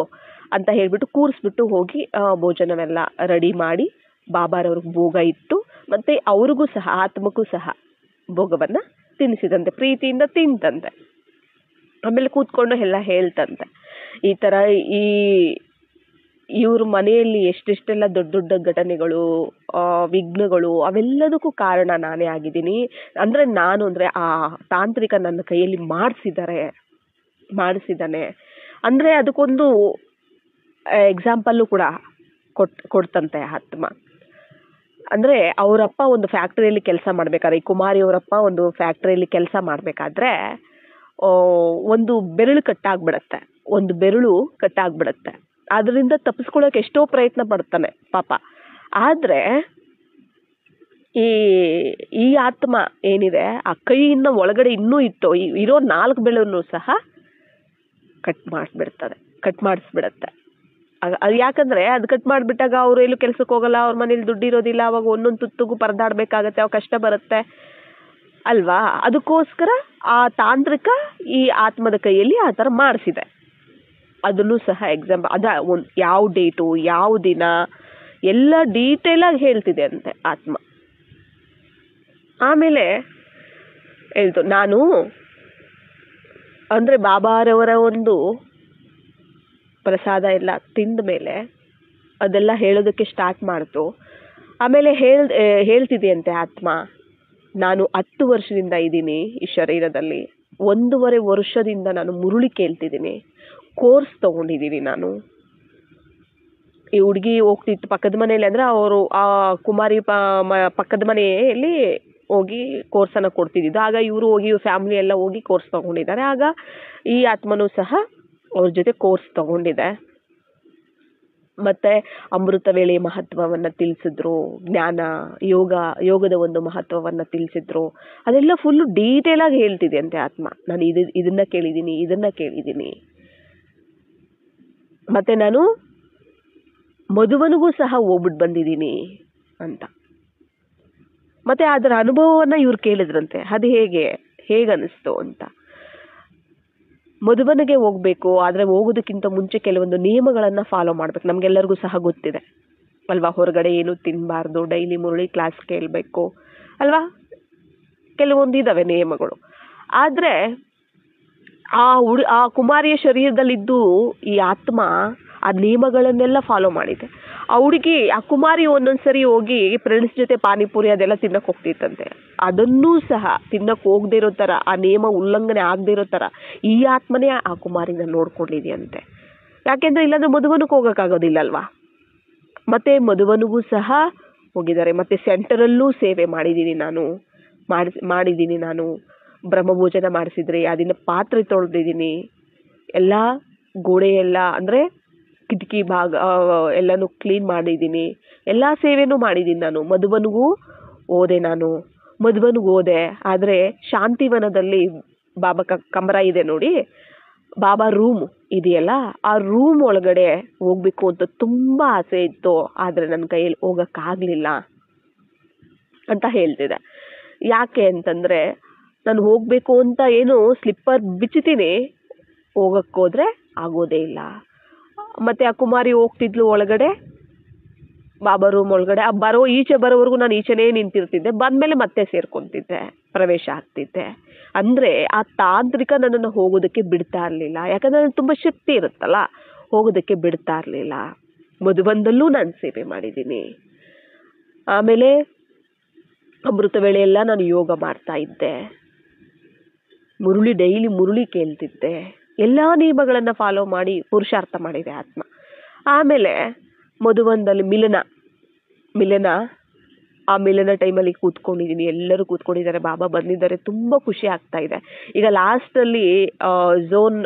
ಅಂತ ಹೇಳಿಬಿಟ್ಟು ಕೂರಿಸ್ಬಿಟ್ಟು ಹೋಗಿ ಭೋಜನವೆಲ್ಲ ರೆಡಿ ಮಾಡಿ ಬಾಬಾರವ್ರಿಗೆ ಭೋಗ ಇಟ್ಟು, ಮತ್ತು ಅವ್ರಿಗೂ ಸಹ ಆತ್ಮಕ್ಕೂ ಸಹ ಭೋಗವನ್ನು ತಿನ್ನಿಸಿದಂತೆ, ಪ್ರೀತಿಯಿಂದ ತಿಂತಂತೆ. ಆಮೇಲೆ ಕೂತ್ಕೊಂಡು ಎಲ್ಲ ಹೇಳ್ತಂತೆ, ಈ ಥರ ಇವ್ರ ಮನೆಯಲ್ಲಿ ಎಷ್ಟೆಷ್ಟೆಲ್ಲ ದೊಡ್ಡ ದೊಡ್ಡ ಘಟನೆಗಳು, ವಿಘ್ನಗಳು, ಅವೆಲ್ಲದಕ್ಕೂ ಕಾರಣ ನಾನೇ ಆಗಿದ್ದೀನಿ. ಅಂದರೆ ಆ ತಾಂತ್ರಿಕ ನನ್ನ ಕೈಯಲ್ಲಿ ಮಾಡಿಸಿದ್ದಾನೆ. ಅಂದರೆ ಅದಕ್ಕೊಂದು ಎಕ್ಸಾಂಪಲ್ಲು ಕೂಡ ಕೊಡ್ತಂತೆ ಆತ್ಮ. ಅಂದರೆ ಅವರಪ್ಪ ಒಂದು ಫ್ಯಾಕ್ಟ್ರಿಯಲ್ಲಿ ಕೆಲಸ ಮಾಡಬೇಕಾದ್ರೆ, ಈ ಕುಮಾರಿ ಅವರಪ್ಪ ಒಂದು ಫ್ಯಾಕ್ಟ್ರಿಯಲ್ಲಿ ಕೆಲಸ ಮಾಡಬೇಕಾದ್ರೆ ಒಂದು ಬೆರಳು ಕಟ್ಟಾಗ್ಬಿಡತ್ತೆ. ಅದರಿಂದ ತಪ್ಪಿಸ್ಕೊಳ್ಳೋಕೆ ಎಷ್ಟೋ ಪ್ರಯತ್ನ ಪಡ್ತಾನೆ ಪಾಪ. ಆದರೆ ಈ ಆತ್ಮ ಏನಿದೆ, ಆ ಕೈಯಿಂದ ಒಳಗಡೆ ಇನ್ನೂ ಇರೋ 4 ಬೆರಳನ್ನು ಸಹ ಕಟ್ ಮಾಡಿಸ್ಬಿಡತ್ತೆ. ಅದು ಯಾಕಂದರೆ ಅದು ಕಟ್ ಮಾಡಿಬಿಟ್ಟಾಗ ಅವರು ಎಲ್ಲೂ ಕೆಲಸಕ್ಕೆ ಹೋಗಲ್ಲ, ಅವ್ರ ಮನೇಲಿ ದುಡ್ಡಿರೋದಿಲ್ಲ, ಅವಾಗ ಒಂದೊಂದು ತುತ್ತಿಗೂ ಪರದಾಡಬೇಕಾಗತ್ತೆ, ಅವಾಗ ಕಷ್ಟ ಬರುತ್ತೆ ಅಲ್ವಾ? ಅದಕ್ಕೋಸ್ಕರ ಆ ತಾಂತ್ರಿಕ ಈ ಆತ್ಮದ ಕೈಯಲ್ಲಿ ಆ ಥರ ಮಾಡಿಸಿದೆ. ಅದನ್ನು ಸಹ ಎಕ್ಸಾಂಪಲ್ ಯಾವ ಡೇಟು, ಯಾವ ದಿನ ಎಲ್ಲ ಡೀಟೇಲಾಗಿ ಹೇಳ್ತಿದೆ ಅಂತೆ ಆತ್ಮ. ಆಮೇಲೆ ಹೇಳ್ತು, ನಾನು ಅಂದರೆ ಬಾಬಾರವರ ಒಂದು ಪ್ರಸಾದ ಎಲ್ಲ ತಿಂದ ಮೇಲೆ ಅದೆಲ್ಲ ಹೇಳೋದಕ್ಕೆ ಸ್ಟಾರ್ಟ್ ಮಾಡ್ತು. ಆಮೇಲೆ ಹೇಳ್ತಿದೆಯಂತೆ ಆತ್ಮ, ನಾನು 10 ವರ್ಷದಿಂದ ಇದ್ದೀನಿ ಈ ಶರೀರದಲ್ಲಿ, 1.5 ವರ್ಷದಿಂದ ನಾನು ಮುರುಳಿ ಕೇಳ್ತಿದ್ದೀನಿ, ಕೋರ್ಸ್ ತೊಗೊಂಡಿದ್ದೀನಿ ನಾನು. ಈ ಹುಡುಗಿ ಹೋಗ್ತಿತ್ತು ಪಕ್ಕದ ಮನೆಯಲ್ಲಿ, ಅಂದರೆ ಅವರು ಆ ಕುಮಾರಿ ಪಕ್ಕದ ಮನೆಯಲ್ಲಿ ಹೋಗಿ ಕೋರ್ಸನ್ನು ಕೊಡ್ತಿದ್ದಿದ್ದು. ಆಗ ಇವರು ಹೋಗಿ ಫ್ಯಾಮಿಲಿ ಎಲ್ಲ ಹೋಗಿ ಕೋರ್ಸ್ ತೊಗೊಂಡಿದ್ದಾರೆ. ಆಗ ಈ ಆತ್ಮನೂ ಸಹ ಅವ್ರ ಜೊತೆ ಕೋರ್ಸ್ ತೊಗೊಂಡಿದೆ. ಮತ್ತು ಅಮೃತ ವೇಳೆ ಮಹತ್ವವನ್ನು ತಿಳಿಸಿದ್ರು, ಜ್ಞಾನ ಯೋಗದ ಒಂದು ಮಹತ್ವವನ್ನು ತಿಳಿಸಿದ್ರು. ಅದೆಲ್ಲ ಫುಲ್ಲು ಡೀಟೇಲಾಗಿ ಹೇಳ್ತಿದೆ ಅಂತೆ ಆತ್ಮ. ನಾನು ಇದನ್ನು ಕೇಳಿದ್ದೀನಿ. ಮತ್ತು ನಾನು ಮಧುವನಿಗೂ ಸಹ ಹೋಗ್ಬಿಟ್ಟು ಬಂದಿದ್ದೀನಿ ಅಂತ. ಮತ್ತೆ ಅದರ ಅನುಭವವನ್ನ ಇವ್ರು ಕೇಳಿದ್ರಂತೆ, ಅದು ಹೇಗನ್ನಿಸ್ತು ಅಂತ. ಮಧುಬನಿಗೆ ಹೋಗ್ಬೇಕು, ಆದ್ರೆ ಹೋಗೋದಕ್ಕಿಂತ ಮುಂಚೆ ಕೆಲವೊಂದು ನಿಯಮಗಳನ್ನ ಫಾಲೋ ಮಾಡ್ಬೇಕು. ನಮ್ಗೆಲ್ಲರಿಗೂ ಸಹ ಗೊತ್ತಿದೆ ಅಲ್ವಾ, ಹೊರಗಡೆ ಏನು ತಿನ್ನಬಾರ್ದು, ಡೈಲಿ ಮುರಳಿ ಕ್ಲಾಸ್ ಕೇಳಬೇಕು ಅಲ್ವಾ, ಕೆಲವೊಂದು ಇದಾವೆ ನಿಯಮಗಳು. ಆದ್ರೆ ಆ ಕುಮಾರಿಯ ಶರೀರದಲ್ಲಿದ್ದು ಈ ಆತ್ಮ ಆ ನಿಯಮಗಳನ್ನೆಲ್ಲ ಫಾಲೋ ಮಾಡಿದೆ. ಆ ಹುಡುಗಿ, ಆ ಕುಮಾರಿ ಒಂದೊಂದ್ಸರಿ ಹೋಗಿ ಫ್ರೆಂಡ್ಸ್ ಜೊತೆ ಪಾನಿಪುರಿ ಅದೆಲ್ಲ ತಿನ್ನಕ್ ಹೋಗ್ತಿತ್ತಂತೆ. ಅದನ್ನೂ ಸಹ ತಿನ್ನಕ್ ಹೋಗದೆ ಇರೋ ತರ, ಆ ನಿಯಮ ಉಲ್ಲಂಘನೆ ಆಗದೆ ಇರೋ ತರ ಈ ಆತ್ಮನೇ ಆ ಕುಮಾರಿನ ನೋಡ್ಕೊಂಡಿದೆಯಂತೆ. ಯಾಕೆಂದ್ರೆ ಇಲ್ಲಾಂದ್ರೆ ಮಧುವನಕ್ಕೆ ಹೋಗಕ್ಕಾಗೋದಿಲ್ಲ ಅಲ್ವಾ. ಮತ್ತೆ ಮಧುವನಿಗೂ ಸಹ ಹೋಗಿದ್ದಾರೆ. ಮತ್ತೆ ಸೆಂಟರಲ್ಲೂ ಸೇವೆ ಮಾಡಿದ್ದೀನಿ ನಾನು. ಬ್ರಹ್ಮಭೋಜನ ಮಾಡಿಸಿದ್ರೆ ಅದನ್ನ ಪಾತ್ರೆ ತೊಳೆದಿದ್ದೀನಿ, ಎಲ್ಲ ಗೋಡೆ ಎಲ್ಲ ಅಂದ್ರೆ ಕಿಟಕಿ ಭಾಗ ಎಲ್ಲಾನು ಕ್ಲೀನ್ ಮಾಡಿದ್ದೀನಿ, ಎಲ್ಲಾ ಸೇವೆನೂ ಮಾಡಿದ್ದೀನಿ ನಾನು. ಮಧುಬನಿಗೂ ಹೋದೆ. ಆದ್ರೆ ಶಾಂತಿವನದಲ್ಲಿ ಬಾಬಾ ಕಮರ ಇದೆ ನೋಡಿ, ಬಾಬಾ ರೂಮ್ ಇದೆಯಲ್ಲ, ಆ ರೂಮ್ ಒಳಗಡೆ ಹೋಗ್ಬೇಕು ಅಂತ ತುಂಬಾ ಆಸೆ ಇತ್ತು. ಆದ್ರೆ ನನ್ನ ಕೈಯಲ್ಲಿ ಹೋಗಕ್ಕಾಗ್ಲಿಲ್ಲ ಅಂತ ಹೇಳ್ತಿದೆ. ಯಾಕೆ ಅಂತಂದ್ರೆ, ನಾನು ಹೋಗ್ಬೇಕು ಅಂತ ಏನು ಸ್ಲಿಪ್ಪರ್ ಬಿಚ್ಚುತ್ತೀನಿ, ಹೋಗಕ್ಕೋದ್ರೆ ಆಗೋದೇ ಇಲ್ಲ. ಮತ್ತೆ ಆ ಕುಮಾರಿ ಹೋಗ್ತಿದ್ಲು ಒಳಗಡೆ, ಬಾಬಾ ರೂಮ್ ಒಳಗಡೆ. ಈಚೆ ಬರೋವರೆಗೂ ನಾನು ಈಚೆನೇ ನಿಂತಿರ್ತಿದ್ದೆ, ಬಂದ್ಮೇಲೆ ಮತ್ತೆ ಸೇರ್ಕೊಂತಿದ್ದೆ, ಪ್ರವೇಶ ಆಗ್ತಿದ್ದೆ. ಅಂದ್ರೆ ಆ ತಾಂತ್ರಿಕ ನನ್ನನ್ನು ಹೋಗೋದಕ್ಕೆ ಬಿಡ್ತಾ ಇರ್ಲಿಲ್ಲ. ಯಾಕಂದ್ರೆ ನನಗೆ ತುಂಬಾ ಶಕ್ತಿ ಇರುತ್ತಲ್ಲ, ಹೋಗೋದಕ್ಕೆ ಬಿಡ್ತಾ ಇರ್ಲಿಲ್ಲ. ಮಧುಬನದಲ್ಲೂ ನಾನು ಸೇವೆ ಮಾಡಿದ್ದೀನಿ. ಆಮೇಲೆ ಅಮೃತ ವೇಳೆಯೆಲ್ಲ ನಾನು ಯೋಗ ಮಾಡ್ತಾ ಇದ್ದೆ, ಡೈಲಿ ಮುರುಳಿ ಕೇಳ್ತಿದ್ದೆ, ಎಲ್ಲಾ ನಿಯಮಗಳನ್ನ ಫಾಲೋ ಮಾಡಿ ಪುರುಷಾರ್ಥ ಮಾಡಿದೆ ಆತ್ಮ. ಆಮೇಲೆ ಮಧುಬನದಲ್ಲಿ ಮಿಲನ ಆ ಮಿಲನ ಟೈಮಲ್ಲಿ ಕೂತ್ಕೊಂಡಿದ್ದೀನಿ, ಎಲ್ಲರೂ ಕೂತ್ಕೊಂಡಿದ್ದಾರೆ, ಬಾಬಾ ಬಂದಿದ್ದಾರೆ, ತುಂಬಾ ಖುಷಿ ಆಗ್ತಾ ಇದೆ. ಈಗ ಲಾಸ್ಟ್ ಅಲ್ಲಿ ಝೋನ್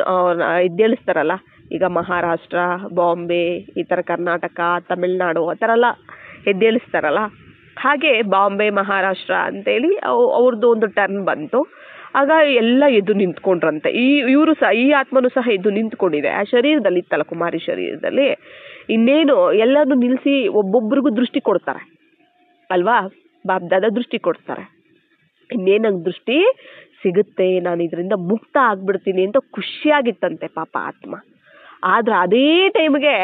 ಎದ್ದೇಳಿಸ್ತಾರಲ್ಲ, ಈಗ ಮಹಾರಾಷ್ಟ್ರ, ಬಾಂಬೆ, ಈ ತರ ಕರ್ನಾಟಕ, ತಮಿಳ್ನಾಡು ಆ ಥರ ಎಲ್ಲ ಎದ್ದೇಳಿಸ್ತಾರಲ್ಲ, ಹಾಗೆ ಬಾಂಬೆ ಮಹಾರಾಷ್ಟ್ರ ಅಂತೇಳಿ ಅವ್ರದ್ದು ಒಂದು ಟರ್ನ್ ಬಂತು. ಆಗ ಎಲ್ಲ ಎದ್ದು ನಿಂತ್ಕೊಂಡ್ರಂತೆ. ಇವರು ಸಹ, ಈ ಆತ್ಮನು ಸಹ ಎದ್ದು ನಿಂತ್ಕೊಂಡಿದೆ. ಆ ಶರೀರದಲ್ಲಿ ಇತ್ತಲ್ಲ, ಕುಮಾರಿ ಶರೀರದಲ್ಲಿ, ಇನ್ನೇನು ಎಲ್ಲಾನು ನಿಲ್ಲಿಸಿ ಒಬ್ಬೊಬ್ರಿಗೂ ದೃಷ್ಟಿ ಕೊಡ್ತಾರೆ ಅಲ್ವಾ, ಬಾಬ್ದಾದ ದೃಷ್ಟಿ ಕೊಡ್ತಾರೆ. ಇನ್ನೇನು ನಂಗೆ ದೃಷ್ಟಿ ಸಿಗುತ್ತೆ, ನಾನು ಇದರಿಂದ ಮುಕ್ತ ಆಗ್ಬಿಡ್ತೀನಿ ಅಂತ ಖುಷಿಯಾಗಿತ್ತಂತೆ ಪಾಪ ಆತ್ಮ. ಆದ್ರೆ ಅದೇ ಟೈಮ್ಗೆ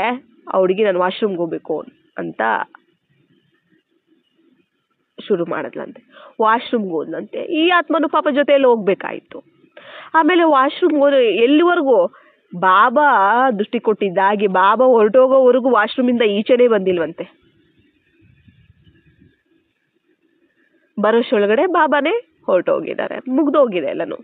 ಆ ಹುಡುಗಿ ನಾನು ವಾಶ್ರೂಮ್ಗೆ ಹೋಗ್ಬೇಕು ಅಂತ ಶುರು ಮಾಡಿದ್ಲಂತೆ. ವಾಶ್ರೂಮ್ಗೆ ಹೋದ್ಲಂತೆ. ಈ ಆತ್ಮನು ಪಾಪ ಜೊತೆಯಲ್ಲಿ ಹೋಗ್ಬೇಕಾಯ್ತು. ಆಮೇಲೆ ವಾಶ್ರೂಮ್ಗೆ ಹೋದ್ರೆ ಎಲ್ಲಿವರೆಗೂ ಬಾಬಾ ದೃಷ್ಟಿ ಕೊಟ್ಟಿದ್ದಾಗಿ ಬಾಬಾ ಹೊರಟೋಗೋವರೆಗೂ ವಾಶ್ರೂಮಿಂದ ಈಚೆನೇ ಬಂದಿಲ್ವಂತೆ. ಬರೋಷೊಳಗಡೆ ಬಾಬಾನೇ ಹೊರಟೋಗಿದ್ದಾರೆ, ಮುಗ್ದೋಗಿದೆ ಎಲ್ಲನು.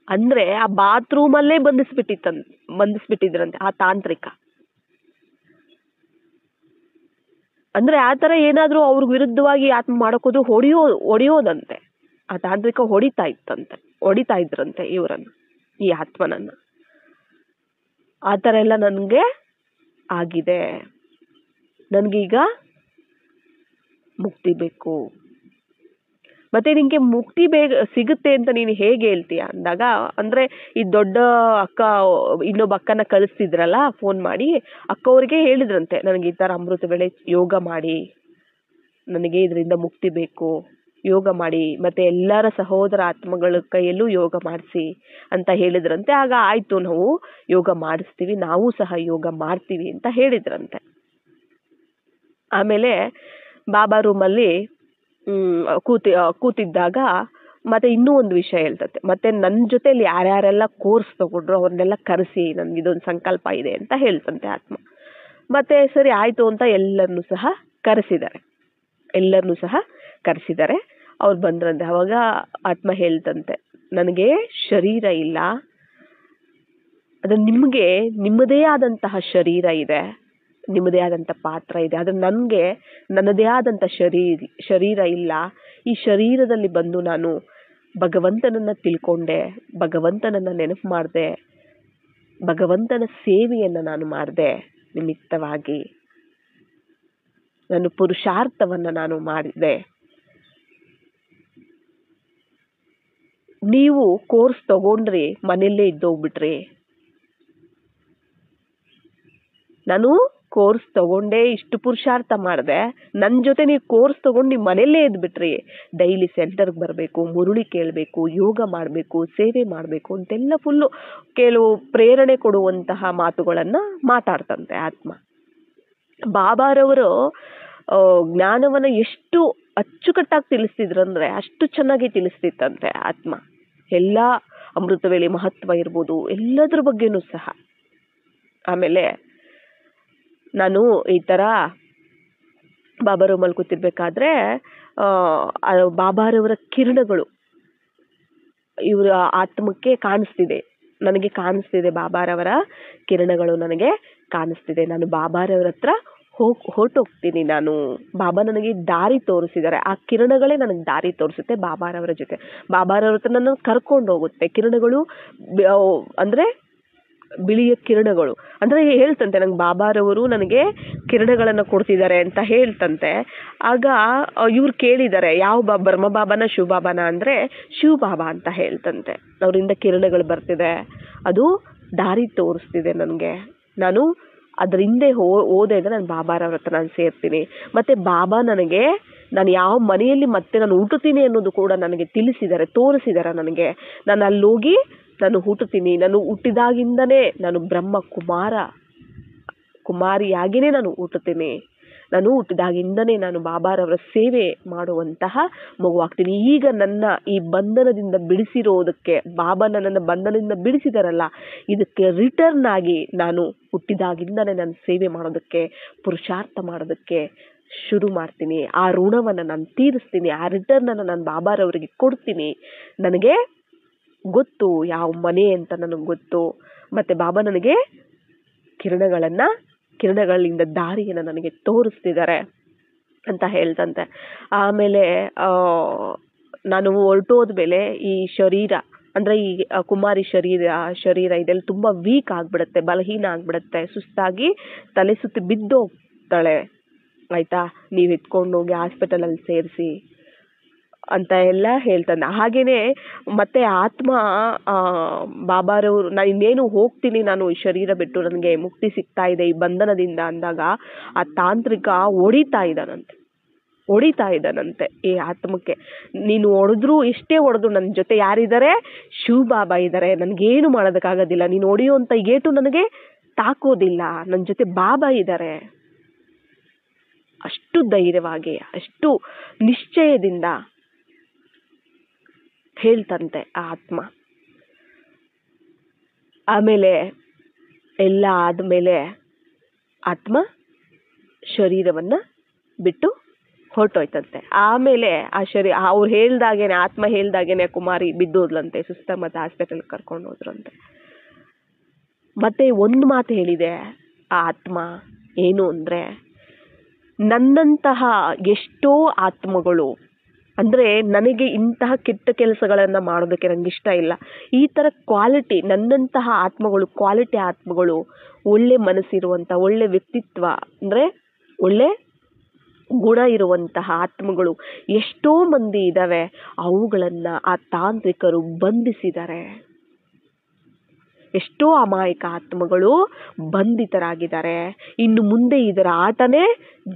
ಅಂದ್ರೆ ಆ ಬಾತ್ರೂಮಲ್ಲೇ ಬಂಧಿಸ್ಬಿಟ್ಟಿದ್ರಂತೆ ಆ ತಾಂತ್ರಿಕ. ಅಂದ್ರೆ ಆ ತರ ಏನಾದ್ರೂ ಅವ್ರಿಗೆ ವಿರುದ್ಧವಾಗಿ ಆತ್ಮ ಮಾಡಕೋದು ಹೊಡಿಯೋದಂತೆ. ಆ ತಾಂತ್ರಿಕ ಹೊಡಿತಾ ಇದ್ರಂತೆ ಇವರನ್ನು, ಈ ಆತ್ಮನನ್ನ. ಆ ತರ ಎಲ್ಲ ನನ್ಗೆ ಆಗಿದೆ, ನನ್ಗೀಗ ಮುಕ್ತಿ ಬೇಕು. ಮತ್ತೆ ನಿಂಗೆ ಮುಕ್ತಿ ಬೇಗ ಸಿಗುತ್ತೆ ಅಂತ ನೀನು ಹೇಗೆ ಹೇಳ್ತೀಯ ಅಂದಾಗ, ಅಂದ್ರೆ ಈ ದೊಡ್ಡ ಅಕ್ಕ, ಇನ್ನೊಬ್ಬ ಅಕ್ಕನ ಕಳಿಸ್ತಿದ್ರಲ್ಲ ಫೋನ್ ಮಾಡಿ, ಅಕ್ಕ ಅವ್ರಿಗೆ ಹೇಳಿದ್ರಂತೆ, ನನಗೆ ಈ ತರ ಅಮೃತ ವೇಳೆ ಯೋಗ ಮಾಡಿ, ನನಗೆ ಇದರಿಂದ ಮುಕ್ತಿ ಬೇಕು, ಯೋಗ ಮಾಡಿ, ಮತ್ತೆ ಎಲ್ಲರ ಸಹೋದರ ಆತ್ಮಗಳ ಕೈಯಲ್ಲೂ ಯೋಗ ಮಾಡಿಸಿ ಅಂತ ಹೇಳಿದ್ರಂತೆ. ಆಗ ಆಯ್ತು, ನಾವು ಯೋಗ ಮಾಡಿಸ್ತೀವಿ, ನಾವು ಸಹ ಯೋಗ ಮಾಡ್ತೀವಿ ಅಂತ ಹೇಳಿದ್ರಂತೆ. ಆಮೇಲೆ ಬಾಬಾ ರೂಮಲ್ಲಿ ಕೂತಿದ್ದಾಗ ಮತ್ತೆ ಇನ್ನೂ ಒಂದು ವಿಷಯ ಹೇಳ್ತತೆ. ಮತ್ತೆ ನನ್ನ ಜೊತೆಲಿ ಯಾರ್ಯಾರೆಲ್ಲ ಕೋರ್ಸ್ ತಗೊಂಡ್ರು ಅವ್ರನ್ನೆಲ್ಲ ಕರೆಸಿ, ನನ್ಗೆ ಇದೊಂದು ಸಂಕಲ್ಪ ಇದೆ ಅಂತ ಹೇಳ್ತಂತೆ ಆತ್ಮ. ಮತ್ತೆ ಸರಿ ಆಯ್ತು ಅಂತ ಎಲ್ಲರನ್ನೂ ಸಹ ಕರೆಸಿದ್ದಾರೆ. ಅವ್ರು ಬಂದ್ರಂತೆ. ಅವಾಗ ಆತ್ಮ ಹೇಳ್ತಂತೆ, ನನಗೆ ಶರೀರ ಇಲ್ಲ, ಅದು ನಿಮ್ಗೆ ನಿಮ್ಮದೇ ಆದಂತಹ ಶರೀರ ಇದೆ, ನಿಮ್ಮದೇ ಆದಂಥ ಪಾತ್ರ ಇದೆ. ಆದ್ರೆ ನನಗೆ ನನ್ನದೇ ಆದಂಥ ಶರೀರ ಇಲ್ಲ. ಈ ಶರೀರದಲ್ಲಿ ಬಂದು ನಾನು ಭಗವಂತನನ್ನ ತಿಳ್ಕೊಂಡೆ, ಭಗವಂತನನ್ನ ನೆನಪು ಮಾಡಿದೆ, ಭಗವಂತನ ಸೇವೆಯನ್ನು ನಾನು ಮಾಡಿದೆ ನಿಮಿತ್ತವಾಗಿ, ನಾನು ಪುರುಷಾರ್ಥವನ್ನು ನಾನು ಮಾಡಿದೆ. ನೀವು ಕೋರ್ಸ್ ತಗೊಂಡ್ರಿ, ಮನೆಯಲ್ಲೇ ಇದ್ದೋಗ್ಬಿಟ್ರಿ, ನಾನು ಕೋರ್ಸ್ ತಗೊಂಡೇ ಇಷ್ಟು ಪುರುಷಾರ್ಥ ಮಾಡಿದೆ, ನನ್ನ ಜೊತೆ ನೀವು ಕೋರ್ಸ್ ತಗೊಂಡು ನೀವು ಮನೆಯಲ್ಲೇ ಇದ್ಬಿಟ್ರಿ, ಡೈಲಿ ಸೆಂಟರ್ಗೆ ಬರಬೇಕು, ಮುರುಳಿ ಕೇಳಬೇಕು, ಯೋಗ ಮಾಡಬೇಕು, ಸೇವೆ ಮಾಡಬೇಕು ಅಂತೆಲ್ಲ ಫುಲ್ಲು ಕೆಲವು ಪ್ರೇರಣೆ ಕೊಡುವಂತಹ ಮಾತುಗಳನ್ನು ಮಾತಾಡ್ತಂತೆ ಆತ್ಮ. ಬಾಬಾರವರು ಜ್ಞಾನವನ್ನು ಎಷ್ಟು ಅಚ್ಚುಕಟ್ಟಾಗಿ ತಿಳಿಸ್ತಿದ್ರಂದ್ರೆ ಅಷ್ಟು ಚೆನ್ನಾಗಿ ತಿಳಿಸ್ತಿತ್ತಂತೆ ಆತ್ಮ. ಎಲ್ಲ ಅಮೃತವೇಳೆ ಮಹತ್ವ ಇರ್ಬೋದು, ಎಲ್ಲದ್ರ ಬಗ್ಗೆನೂ ಸಹ. ಆಮೇಲೆ ನಾನು ಈ ಥರ ಬಾಬಾರು ಮಲ್ಕೊತಿರ್ಬೇಕಾದ್ರೆ ಬಾಬಾರವರ ಕಿರಣಗಳು ಇವರ ಆತ್ಮಕ್ಕೆ ಕಾಣಿಸ್ತಿದೆ, ನನಗೆ ಕಾಣಿಸ್ತಿದೆ, ಬಾಬಾರವರ ಕಿರಣಗಳು ನನಗೆ ಕಾಣಿಸ್ತಿದೆ, ನಾನು ಬಾಬಾರವರ ಹತ್ರ ಹೊರಟೋಗ್ತೀನಿ, ನಾನು ಬಾಬಾ ನನಗೆ ದಾರಿ ತೋರಿಸಿದ್ದಾರೆ, ಆ ಕಿರಣಗಳೇ ನನಗೆ ದಾರಿ ತೋರಿಸುತ್ತೆ ಬಾಬಾರವರ ಜೊತೆ. ಬಾಬಾರವ್ರ ಹತ್ರ ನನ್ನ ಕರ್ಕೊಂಡು ಹೋಗುತ್ತೆ ಕಿರಣಗಳು. ಅಂದರೆ ಬಿಳಿಯ ಕಿರಣಗಳು ಅಂದರೆ ಹೇಳ್ತಂತೆ, ನಂಗೆ ಬಾಬಾರವರು ನನಗೆ ಕಿರಣಗಳನ್ನು ಕೊಡ್ತಿದ್ದಾರೆ ಅಂತ ಹೇಳ್ತಂತೆ. ಆಗ ಇವ್ರು ಕೇಳಿದ್ದಾರೆ ಯಾವ ಬ್ರಹ್ಮ ಬಾಬಾನ ಶಿವ ಬಾಬಾನ ಅಂದರೆ ಶಿವ ಬಾಬಾ ಅಂತ ಹೇಳ್ತಂತೆ. ಅವರಿಂದ ಕಿರಣಗಳು ಬರ್ತಿದೆ, ಅದು ದಾರಿ ತೋರಿಸ್ತಿದೆ ನನಗೆ, ನಾನು ಅದ್ರ ಹಿಂದೆ ಹೋದೆ ಅಂದರೆ ನಾನು ಬಾಬಾರವ್ರ ಹತ್ರ ನಾನು ಸೇರ್ತೀನಿ. ಮತ್ತು ಬಾಬಾ ನನಗೆ ನಾನು ಯಾವ ಮನೆಯಲ್ಲಿ ಮತ್ತೆ ನಾನು ಹುಟ್ಟುತ್ತೀನಿ ಅನ್ನೋದು ಕೂಡ ನನಗೆ ತಿಳಿಸಿದ್ದಾರೆ, ತೋರಿಸಿದ್ದಾರೆ ನನಗೆ. ನಾನು ಅಲ್ಲಿ ಹೋಗಿ ನಾನು ಹುಟ್ಟುತ್ತೀನಿ, ನಾನು ಹುಟ್ಟಿದಾಗಿಂದನೇ ನಾನು ಬ್ರಹ್ಮ ಕುಮಾರಿಯಾಗಿಯೇ ನಾನು ಹುಟ್ಟುತ್ತೀನಿ, ನಾನು ಹುಟ್ಟಿದಾಗಿಂದನೇ ನಾನು ಬಾಬಾರವರ ಸೇವೆ ಮಾಡುವಂತಹ ಮಗುವಾಗ್ತೀನಿ. ಈಗ ನನ್ನ ಈ ಬಂಧನದಿಂದ ಬಿಡಿಸಿರೋದಕ್ಕೆ ಬಾಬಾ ನನ್ನನ್ನು ಬಂಧನದಿಂದ ಬಿಡಿಸಿದಾರಲ್ಲ, ಇದಕ್ಕೆ ರಿಟರ್ನ್ ಆಗಿ ನಾನು ಹುಟ್ಟಿದಾಗಿಂದನೇ ನಾನು ಸೇವೆ ಮಾಡೋದಕ್ಕೆ, ಪುರುಷಾರ್ಥ ಮಾಡೋದಕ್ಕೆ ಶುರು ಮಾಡ್ತೀನಿ. ಆ ಋಣವನ್ನು ನಾನು ತೀರಿಸ್ತೀನಿ, ಆ ರಿಟರ್ನನ್ನು ನಾನು ಬಾಬಾರವರಿಗೆ ಕೊಡ್ತೀನಿ. ನನಗೆ ಗೊತ್ತು ಯಾವ ಮನೆ ಅಂತ ನನಗೆ ಗೊತ್ತು. ಮತ್ತು ಬಾಬಾ ನನಗೆ ಕಿರಣಗಳಿಂದ ದಾರಿಯನ್ನು ನನಗೆ ತೋರಿಸ್ತಿದ್ದಾರೆ ಅಂತ ಹೇಳ್ತಂತೆ. ಆಮೇಲೆ ನಾನು ಹೊರಟೋದ್ಮೇಲೆ ಈ ಶರೀರ ಅಂದರೆ ಈ ಕುಮಾರಿ ಶರೀರ ಇದೆಲ್ಲ ತುಂಬ ವೀಕ್ ಆಗಿಬಿಡುತ್ತೆ, ಬಲಹೀನ ಆಗಿಬಿಡುತ್ತೆ, ಸುಸ್ತಾಗಿ ತಲೆ ಸುತ್ತಿ ಬಿದ್ದೋಗ್ತಾಳೆ, ಆಯಿತಾ, ನೀವು ಎತ್ಕೊಂಡು ಹೋಗಿ ಹಾಸ್ಪಿಟಲಲ್ಲಿ ಸೇರಿಸಿ ಅಂತ ಎಲ್ಲ ಹೇಳ್ತಾನೆ. ಹಾಗೆಯೇ ಮತ್ತೆ ಆತ್ಮ ಬಾಬಾರವರು ನಾನು ಇನ್ನೇನು ಹೋಗ್ತೀನಿ, ನಾನು ಈ ಶರೀರ ಬಿಟ್ಟು ನನಗೆ ಮುಕ್ತಿ ಸಿಗ್ತಾ ಇದೆ ಈ ಬಂಧನದಿಂದ ಅಂದಾಗ ಆ ತಾಂತ್ರಿಕ ಹೊಡಿತಾ ಇದ್ದಾನಂತೆ ಈ ಆತ್ಮಕ್ಕೆ. ನೀನು ಹೊಡೆದ್ರು ಎಷ್ಟೇ ಹೊಡೆದ್ರು ನನ್ನ ಜೊತೆ ಯಾರಿದ್ದಾರೆ, ಶಿವ ಬಾಬಾ ಇದ್ದಾರೆ, ನನಗೇನು ಮಾಡೋದಕ್ಕಾಗೋದಿಲ್ಲ, ನೀನು ಹೊಡೆಯುವಂಥ ಏಟು ನನಗೆ ತಾಕೋದಿಲ್ಲ, ನನ್ನ ಜೊತೆ ಬಾಬಾ ಇದ್ದಾರೆ. ಅಷ್ಟು ಧೈರ್ಯವಾಗಿ, ಅಷ್ಟು ನಿಶ್ಚಯದಿಂದ ಹೇಳ್ತಂತೆ ಆ ಆತ್ಮ. ಆಮೇಲೆ ಎಲ್ಲ ಆದಮೇಲೆ ಆತ್ಮ ಶರೀರವನ್ನು ಬಿಟ್ಟು ಹೊರಟೋಯ್ತಂತೆ. ಆಮೇಲೆ ಆ ಅವ್ರು ಹೇಳ್ದಾಗೇನೆ, ಆತ್ಮ ಹೇಳ್ದಾಗೇನೆ ಕುಮಾರಿ ಬಿದ್ದೋದ್ಲಂತೆ, ಸುಸ್ತ ಮತ್ತು ಹಾಸ್ಪಿಟಲ್ಗೆ ಕರ್ಕೊಂಡು ಹೋದ್ರಂತೆ. ಮತ್ತೆ ಒಂದು ಮಾತು ಹೇಳಿದೆ ಆ ಆತ್ಮ, ಏನು ಅಂದರೆ, ನನ್ನಂತಹ ಎಷ್ಟೋ ಆತ್ಮಗಳು, ಅಂದರೆ ನನಗೆ ಇಂತಹ ಕೆಟ್ಟ ಕೆಲಸಗಳನ್ನು ಮಾಡೋದಕ್ಕೆ ನನಗೆ ಇಷ್ಟ ಇಲ್ಲ, ಈ ಥರ ಕ್ವಾಲಿಟಿ ನನ್ನಂತಹ ಆತ್ಮಗಳು, ಕ್ವಾಲಿಟಿ ಆತ್ಮಗಳು, ಒಳ್ಳೆ ಮನಸ್ಸಿರುವಂಥ, ಒಳ್ಳೆ ವ್ಯಕ್ತಿತ್ವ ಅಂದರೆ ಒಳ್ಳೆ ಗುಣ ಇರುವಂತಹ ಆತ್ಮಗಳು ಎಷ್ಟೋ ಮಂದಿ ಇದ್ದಾವೆ. ಅವುಗಳನ್ನು ಆ ತಾಂತ್ರಿಕರು ಬಂಧಿಸಿದ್ದಾರೆ. ಎಷ್ಟೋ ಅಮಾಯಕ ಆತ್ಮಗಳು ಬಂಧಿತರಾಗಿದ್ದಾರೆ. ಇನ್ನು ಮುಂದೆ ಇದರ ಆಟನೇ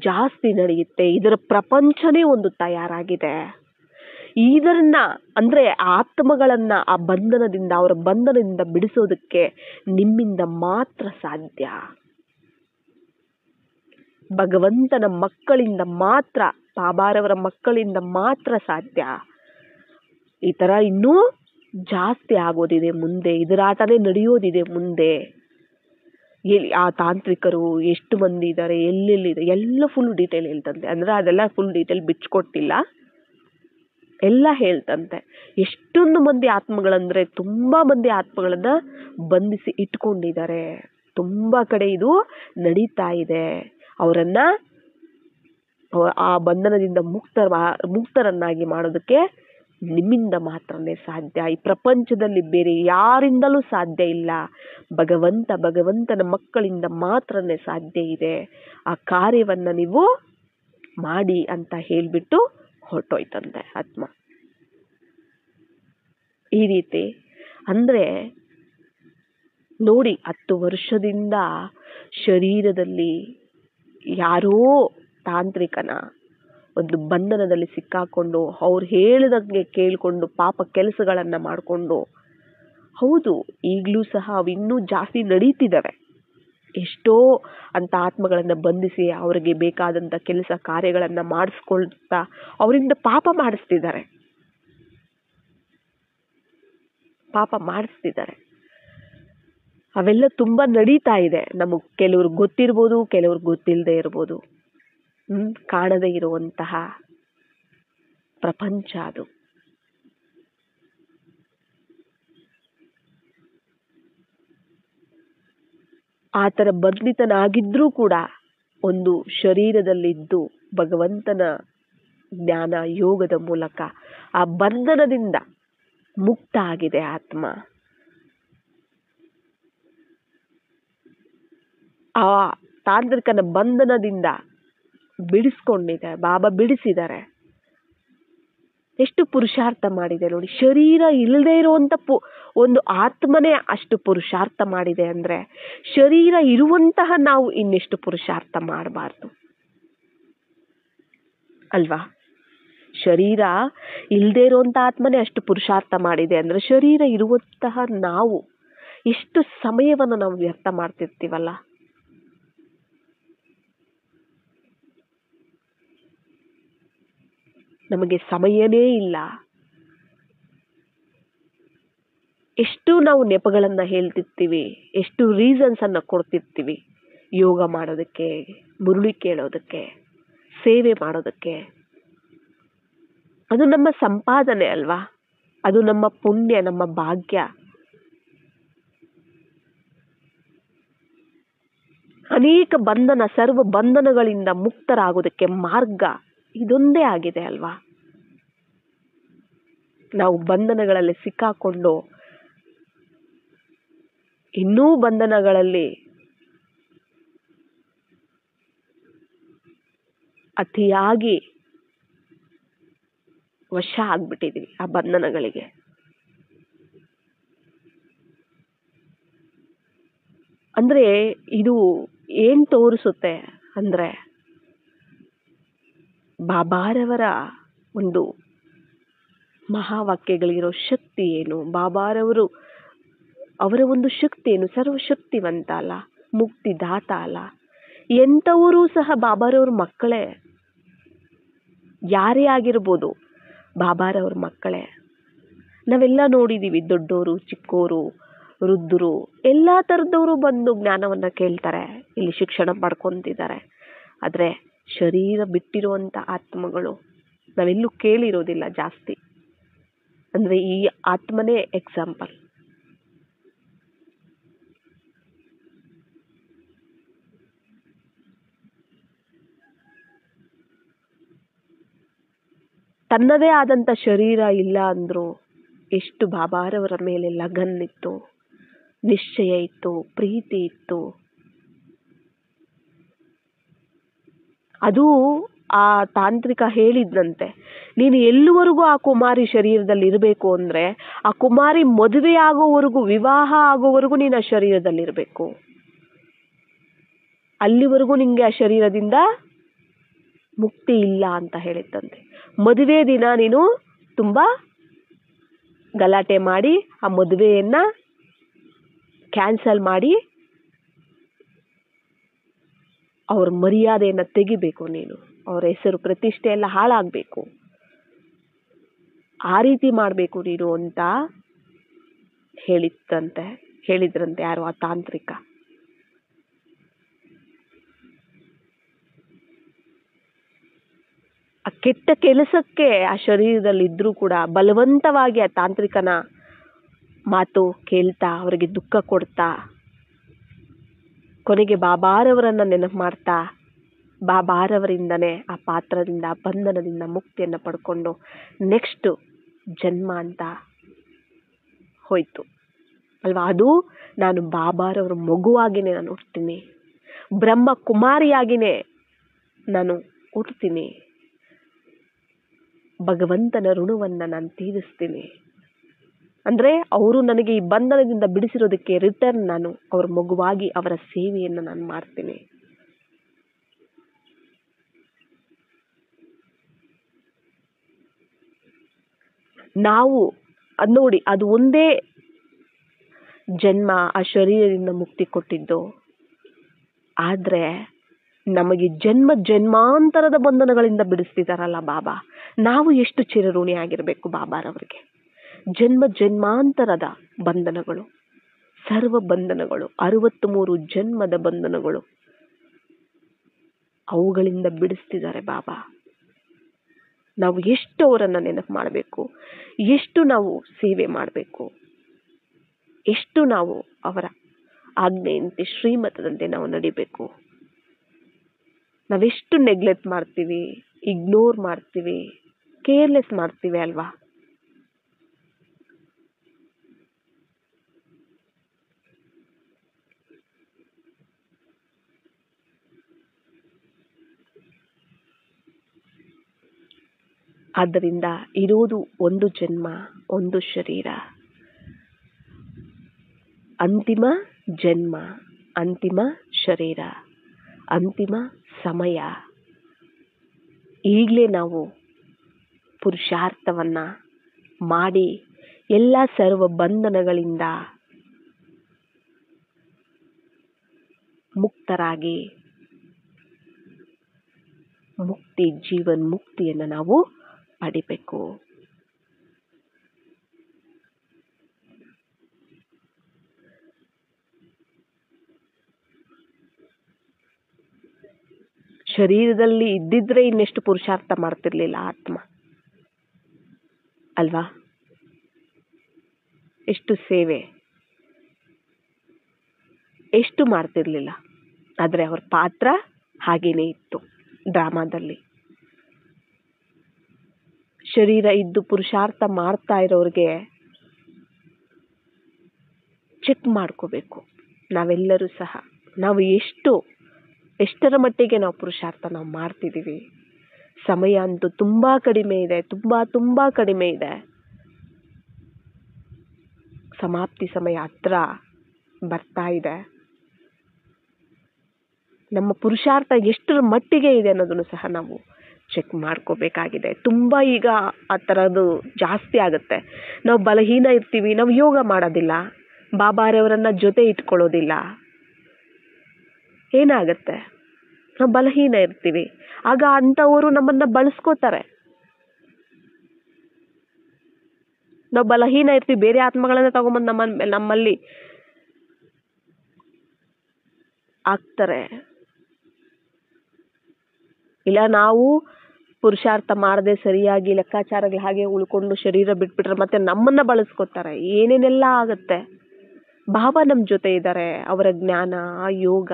ಜಾಸ್ತಿ ನಡೆಯುತ್ತೆ, ಇದರ ಪ್ರಪಂಚನೇ ಒಂದು ತಯಾರಾಗಿದೆ. ಇದನ್ನ ಅಂದರೆ ಆತ್ಮಗಳನ್ನು ಆ ಬಂಧನದಿಂದ, ಅವರ ಬಂಧನದಿಂದ ಬಿಡಿಸೋದಕ್ಕೆ ನಿಮ್ಮಿಂದ ಮಾತ್ರ ಸಾಧ್ಯ, ಭಗವಂತನ ಮಕ್ಕಳಿಂದ ಮಾತ್ರ, ಬಾಬಾರವರ ಮಕ್ಕಳಿಂದ ಮಾತ್ರ ಸಾಧ್ಯ. ಈ ಥರ ಇನ್ನೂ ಜಾಸ್ತಿ ಆಗೋದಿದೆ ಮುಂದೆ, ಇದರ ಆಟನೇ ನಡೆಯೋದಿದೆ ಮುಂದೆ. ಆ ತಾಂತ್ರಿಕರು ಎಷ್ಟು ಮಂದಿ ಇದ್ದಾರೆ, ಎಲ್ಲೆಲ್ಲಿದೆ ಎಲ್ಲ ಫುಲ್ ಡೀಟೇಲ್ ಹೇಳ್ತಂತೆ. ಅಂದರೆ ಅದೆಲ್ಲ ಫುಲ್ ಡೀಟೇಲ್ ಬಿಚ್ಕೊಟ್ಟಿಲ್ಲ, ಎಲ್ಲ ಹೇಳ್ತಂತೆ. ಎಷ್ಟೊಂದು ಮಂದಿ ಆತ್ಮಗಳಂದರೆ ತುಂಬ ಮಂದಿ ಆತ್ಮಗಳನ್ನು ಬಂಧಿಸಿ ಇಟ್ಕೊಂಡಿದ್ದಾರೆ. ತುಂಬ ಕಡೆ ಇದು ನಡೀತಾ ಇದೆ. ಅವರನ್ನು ಆ ಬಂಧನದಿಂದ ಮುಕ್ತರನ್ನಾಗಿ ಮಾಡೋದಕ್ಕೆ ನಿಮ್ಮಿಂದ ಮಾತ್ರನೇ ಸಾಧ್ಯ. ಈ ಪ್ರಪಂಚದಲ್ಲಿ ಬೇರೆ ಯಾರಿಂದಲೂ ಸಾಧ್ಯ ಇಲ್ಲ, ಭಗವಂತನ ಮಕ್ಕಳಿಂದ ಮಾತ್ರನೇ ಸಾಧ್ಯ ಇದೆ. ಆ ಕಾರ್ಯವನ್ನು ನೀವು ಮಾಡಿ ಅಂತ ಹೇಳಿಬಿಟ್ಟು ಹೊರಟೋಯ್ತಂತೆ ಆತ್ಮ. ಈ ರೀತಿ ಅಂದರೆ ನೋಡಿ, 10 ವರ್ಷದಿಂದ ಶರೀರದಲ್ಲಿ ಯಾರೋ ತಾಂತ್ರಿಕನ ಒಂದು ಬಂಧನದಲ್ಲಿ ಸಿಕ್ಕಾಕೊಂಡು ಅವ್ರು ಹೇಳಿದಂಗೆ ಕೇಳಿಕೊಂಡು ಪಾಪ ಕೆಲಸಗಳನ್ನು ಮಾಡಿಕೊಂಡು, ಹೌದು ಈಗಲೂ ಸಹ ಅವು ಇನ್ನೂ ಜಾಸ್ತಿ ನಡೀತಿದ್ದಾವೆ. ಎಷ್ಟೋ ಅಂತ ಆತ್ಮಗಳನ್ನು ಬಂಧಿಸಿ ಅವರಿಗೆ ಬೇಕಾದಂಥ ಕೆಲಸ ಕಾರ್ಯಗಳನ್ನು ಮಾಡಿಸ್ಕೊಳ್ತಾ ಅವರಿಂದ ಪಾಪ ಮಾಡಿಸ್ತಿದ್ದಾರೆ. ಅವೆಲ್ಲ ತುಂಬ ನಡೀತಾ ಇದೆ. ನಮಗೆ ಕೆಲವ್ರಿಗೆ ಗೊತ್ತಿರ್ಬೋದು, ಕೆಲವ್ರಿಗೆ ಗೊತ್ತಿಲ್ಲದೆ ಇರ್ಬೋದು. ಕಾಣದೇ ಇರುವಂತಹ ಪ್ರಪಂಚ ಅದು. ಆ ಥರ ಬಂಧಿತನಾಗಿದ್ರೂ ಕೂಡ ಒಂದು ಶರೀರದಲ್ಲಿದ್ದು ಭಗವಂತನ ಜ್ಞಾನ ಯೋಗದ ಮೂಲಕ ಆ ಬಂಧನದಿಂದ ಮುಕ್ತ ಆಗಿದೆ ಆತ್ಮ. ಆ ತಾಂತ್ರಿಕನ ಬಂಧನದಿಂದ ಬಿಡಿಸ್ಕೊಂಡಿದೆ, ಬಾಬಾ ಬಿಡಿಸಿದ್ದಾರೆ. ಎಷ್ಟು ಪುರುಷಾರ್ಥ ಮಾಡಿದೆ ನೋಡಿ. ಶರೀರ ಇಲ್ಲದೆ ಇರುವಂತ ಒಂದು ಆತ್ಮನೇ ಅಷ್ಟು ಪುರುಷಾರ್ಥ ಮಾಡಿದೆ ಅಂದ್ರೆ ಶರೀರ ಇರುವಂತಹ ನಾವು ಇನ್ನೆಷ್ಟು ಪುರುಷಾರ್ಥ ಮಾಡಬಾರ್ದು ಅಲ್ವಾ? ಶರೀರ ಇಲ್ಲದೆ ಇರುವಂತ ಆತ್ಮನೇ ಅಷ್ಟು ಪುರುಷಾರ್ಥ ಮಾಡಿದೆ ಅಂದ್ರೆ ಶರೀರ ಇರುವಂತಹ ನಾವು ಎಷ್ಟು ಸಮಯವನ್ನು ನಾವು ವ್ಯರ್ಥ ಮಾಡ್ತಿರ್ತೀವಲ್ಲ. ನಮಗೆ ಸಮಯನೇ ಇಲ್ಲ. ಎಷ್ಟು ನಾವು ನೆಪಗಳನ್ನ ಹೇಳ್ತಿರ್ತೀವಿ, ಎಷ್ಟು ರೀಸನ್ಸ್ ಅನ್ನ ಕೊಡ್ತಿರ್ತೀವಿ ಯೋಗ ಮಾಡೋದಕ್ಕೆ, ಮುರುಳಿ ಕೇಳೋದಕ್ಕೆ, ಸೇವೆ ಮಾಡೋದಕ್ಕೆ. ಅದು ನಮ್ಮ ಸಂಪಾದನೆ ಅಲ್ವಾ? ಅದು ನಮ್ಮ ಪುಣ್ಯ, ನಮ್ಮ ಭಾಗ್ಯ. ಅನೇಕ ಬಂಧನ, ಸರ್ವ ಬಂಧನಗಳಿಂದ ಮುಕ್ತರಾಗೋದಕ್ಕೆ ಮಾರ್ಗ ಇದೊಂದೇ ಆಗಿದೆ ಅಲ್ವಾ? ನಾವು ಬಂಧನಗಳಲ್ಲಿ ಸಿಕ್ಕಾಕೊಂಡು ಇನ್ನೂ ಬಂಧನಗಳಲ್ಲಿ ಅತಿಯಾಗಿ ವಶ ಆಗ್ಬಿಟ್ಟಿದೀವಿ ಆ ಬಂಧನಗಳಿಗೆ. ಅಂದ್ರೆ ಇದು ಏನ್ ತೋರಿಸುತ್ತೆ ಅಂದ್ರೆ ಬಾಬಾರವರ ಒಂದು ಮಹಾವಾಕ್ಯಗಳಿರೋ ಶಕ್ತಿ ಏನು, ಬಾಬಾರವರು ಅವರ ಒಂದು ಶಕ್ತಿ ಏನು, ಸರ್ವಶಕ್ತಿವಂತ ಅಲ್ಲ, ಮುಕ್ತಿದಾತ ಅಲ್ಲ. ಎಂಥವರು ಸಹ ಬಾಬಾರವ್ರ ಮಕ್ಕಳೇ, ಯಾರೇ ಆಗಿರ್ಬೋದು ಬಾಬಾರವ್ರ ಮಕ್ಕಳೇ. ನಾವೆಲ್ಲ ನೋಡಿದೀವಿ, ದೊಡ್ಡೋರು ಚಿಕ್ಕೋರು ವೃದ್ಧರು ಎಲ್ಲ ಥರದವರು ಬಂದು ಜ್ಞಾನವನ್ನ ಕೇಳ್ತಾರೆ, ಇಲ್ಲಿ ಶಿಕ್ಷಣ ಪಡ್ಕೊಂತಿದ್ದಾರೆ. ಆದರೆ ಶರೀರ ಬಿಟ್ಟಿರುವಂಥ ಆತ್ಮಗಳು ನಾವೆಲ್ಲೂ ಕೇಳಿರೋದಿಲ್ಲ ಜಾಸ್ತಿ. ಅಂದರೆ ಈ ಆತ್ಮನೇ ಎಕ್ಸಾಂಪಲ್. ತನ್ನದೇ ಆದಂಥ ಶರೀರ ಇಲ್ಲ ಅಂದ್ರು ಎಷ್ಟು ಬಾಬಾರವರ ಮೇಲೆ ಲಗನ್ ಇತ್ತು, ನಿಶ್ಚಯ ಇತ್ತು, ಪ್ರೀತಿ ಇತ್ತು. ಅದು ಆ ತಾಂತ್ರಿಕ ಹೇಳಿದ್ನಂತೆ, ನೀನು ಎಲ್ಲಿವರೆಗೂ ಆ ಕುಮಾರಿ ಶರೀರದಲ್ಲಿ ಇರಬೇಕು ಅಂದ್ರೆ ಆ ಕುಮಾರಿ ಮದುವೆ ಆಗೋವರೆಗೂ, ವಿವಾಹ ಆಗೋವರೆಗೂ ನೀನು ಆ ಶರೀರದಲ್ಲಿ ಇರಬೇಕು. ಅಲ್ಲಿವರೆಗೂ ನಿಂಗೆ ಆ ಶರೀರದಿಂದ ಮುಕ್ತಿ ಇಲ್ಲ ಅಂತ ಹೇಳಿದ್ದಂತೆ. ಮದುವೆ ದಿನ ನೀನು ತುಂಬಾ ಗಲಾಟೆ ಮಾಡಿ ಆ ಮದುವೆಯನ್ನ ಕ್ಯಾನ್ಸಲ್ ಮಾಡಿ ಅವ್ರ ಮರ್ಯಾದೆಯನ್ನ ತೆಗಿಬೇಕು, ನೀನು ಅವ್ರ ಹೆಸರು ಪ್ರತಿಷ್ಠೆ ಎಲ್ಲ ಹಾಳಾಗಬೇಕು, ಆ ರೀತಿ ಮಾಡಬೇಕು ನೀನು ಅಂತ ಹೇಳಿದ್ರಂತೆ ಯಾರು ಆ ತಾಂತ್ರಿಕ. ಆ ಕೆಟ್ಟ ಕೆಲಸಕ್ಕೆ ಆ ಶರೀರದಲ್ಲಿ ಇದ್ರೂ ಕೂಡ ಬಲವಂತವಾಗಿ ಆ ತಾಂತ್ರಿಕನ ಮಾತು ಕೇಳ್ತಾ ಅವರಿಗೆ ದುಃಖ ಕೊಡ್ತಾ ಕೊನೆಗೆ ಬಾಬಾರವರನ್ನ ನೆನಪು ಮಾಡ್ತಾ ಬಾಬಾರವರಿಂದನೇ ಆ ಪಾತ್ರದಿಂದ, ಆ ಬಂಧನದಿಂದ ಮುಕ್ತಿಯನ್ನು ಪಡ್ಕೊಂಡು ನೆಕ್ಸ್ಟ್ ಜನ್ಮ ಅಂತ ಹೋಯ್ತು ಅಲ್ವಾ? ಅದು ನಾನು ಬಾಬಾರವ್ರ ಮಗುವಾಗಿನೇ ನಾನು ಹುಡ್ತೀನಿ, ಬ್ರಹ್ಮ ಕುಮಾರಿಯಾಗಿನೇ ನಾನು ಹುಡ್ತೀನಿ, ಭಗವಂತನ ಋಣವನ್ನು ನಾನು ತೀರಿಸ್ತೀನಿ. ಅಂದರೆ ಅವರು ನನಗೆ ಈ ಬಂಧನದಿಂದ ಬಿಡಿಸಿರೋದಕ್ಕೆ ರಿಟರ್ನ್ ನಾನು ಅವ್ರ ಮಗುವಾಗಿ ಅವರ ಸೇವೆಯನ್ನು ನಾನು ಮಾಡ್ತೀನಿ. ನಾವು ನೋಡಿ, ಅದು ಒಂದೇ ಜನ್ಮ ಆ ಶರೀರದಿಂದ ಮುಕ್ತಿ ಕೊಟ್ಟಿದ್ದು. ಆದರೆ ನಮಗೆ ಜನ್ಮ ಜನ್ಮಾಂತರದ ಬಂಧನಗಳಿಂದ ಬಿಡಿಸ್ತಿದಾರಲ್ಲ ಬಾಬಾ, ನಾವು ಎಷ್ಟು ಚಿರಋಣಿ ಆಗಿರಬೇಕು ಬಾಬಾರವರಿಗೆ. ಜನ್ಮ ಜನ್ಮಾಂತರದ ಬಂಧನಗಳು, ಸರ್ವ ಬಂಧನಗಳು, 63 ಜನ್ಮದ ಬಂಧನಗಳು, ಅವುಗಳಿಂದ ಬಿಡಿಸ್ತಿದ್ದಾರೆ ಬಾಬಾ. ನಾವು ಎಷ್ಟು ಅವರನ್ನು ನೆನಪು ಮಾಡಬೇಕು, ಎಷ್ಟು ನಾವು ಸೇವೆ ಮಾಡಬೇಕು, ಎಷ್ಟು ನಾವು ಅವರ ಆಜ್ಞೆಯಂತೆ ಶ್ರೀಮತದಂತೆ ನಾವು ನಡಿಬೇಕು. ನಾವೆಷ್ಟು ನೆಗ್ಲೆಕ್ಟ್ ಮಾಡ್ತೀವಿ, ಇಗ್ನೋರ್ ಮಾಡ್ತೀವಿ, ಕೇರ್ಲೆಸ್ ಮಾಡ್ತೀವಿ ಅಲ್ವಾ. ಆದ್ದರಿಂದ ಇರೋದು ಒಂದು ಜನ್ಮ, ಒಂದು ಶರೀರ, ಅಂತಿಮ ಜನ್ಮ, ಅಂತಿಮ ಶರೀರ, ಅಂತಿಮ ಸಮಯ. ಈಗಲೇ ನಾವು ಪುರುಷಾರ್ಥವನ್ನ ಮಾಡಿ ಎಲ್ಲ ಸರ್ವ ಬಂಧನಗಳಿಂದ ಮುಕ್ತರಾಗಿ ಮುಕ್ತಿ, ಜೀವನ್ ಮುಕ್ತಿಯನ್ನು ನಾವು ಪಡಿಬೇಕು. ಶರೀರದಲ್ಲಿ ಇದ್ದಿದ್ರೆ ಇನ್ನೆಷ್ಟು ಪುರುಷಾರ್ಥ ಮಾಡ್ತಿರ್ಲಿಲ್ಲ ಆತ್ಮ ಅಲ್ವಾ. ಎಷ್ಟು ಸೇವೆ, ಎಷ್ಟು ಮಾಡ್ತಿರ್ಲಿಲ್ಲ. ಆದರೆ ಅವ್ರ ಪಾತ್ರ ಹಾಗೇನೇ ಇತ್ತು ಡ್ರಾಮಾದಲ್ಲಿ. ಶರೀರ ಇದ್ದು ಪುರುಷಾರ್ಥ ಮಾಡ್ತಾ ಇರೋರಿಗೆ ಚೆಕ್ ಮಾಡ್ಕೋಬೇಕು ನಾವೆಲ್ಲರೂ ಸಹ. ನಾವು ಎಷ್ಟರ ಮಟ್ಟಿಗೆ ನಾವು ಪುರುಷಾರ್ಥ ನಾವು ಮಾಡ್ತಿದ್ದೀವಿ. ಸಮಯ ಅಂತೂ ತುಂಬಾ ಕಡಿಮೆ ಇದೆ, ತುಂಬಾ ಕಡಿಮೆ ಇದೆ. ಸಮಾಪ್ತಿ ಸಮಯ ಹತ್ರ ಬರ್ತಾ ಇದೆ. ನಮ್ಮ ಪುರುಷಾರ್ಥ ಎಷ್ಟರ ಮಟ್ಟಿಗೆ ಇದೆ ಅನ್ನೋದನ್ನು ಸಹ ನಾವು ಚೆಕ್ ಮಾಡ್ಕೋಬೇಕಾಗಿದೆ. ತುಂಬ ಈಗ ಆ ಥರದ್ದು ಜಾಸ್ತಿ ಆಗುತ್ತೆ. ನಾವು ಬಲಹೀನ ಇರ್ತೀವಿ, ನಾವು ಯೋಗ ಮಾಡೋದಿಲ್ಲ, ಬಾಬಾರವರನ್ನ ಜೊತೆ ಇಟ್ಕೊಳ್ಳೋದಿಲ್ಲ, ಏನಾಗುತ್ತೆ, ನಾವು ಬಲಹೀನ ಇರ್ತೀವಿ. ಆಗ ಅಂಥವರು ನಮ್ಮನ್ನ ಬಳಸ್ಕೋತಾರೆ. ನಾವು ಬಲಹೀನ ಇರ್ತೀವಿ, ಬೇರೆ ಆತ್ಮಗಳನ್ನ ತಗೊಂಬಂದು ನಮ್ಮಲ್ಲಿ ಆಗ್ತಾರೆ. ಇಲ್ಲ ನಾವು ಪುರುಷಾರ್ಥ ಮಾಡದೆ ಸರಿಯಾಗಿ ಲೆಕ್ಕಾಚಾರಗಳು ಹಾಗೆ ಉಳ್ಕೊಂಡು ಶರೀರ ಬಿಟ್ಬಿಟ್ರೆ ಮತ್ತೆ ನಮ್ಮನ್ನ ಬಳಸ್ಕೋತಾರೆ. ಏನೇನೆಲ್ಲ ಆಗುತ್ತೆ. ಬಾಬಾ ನಮ್ಮ ಜೊತೆ ಇದ್ದಾರೆ. ಅವರ ಜ್ಞಾನ, ಯೋಗ,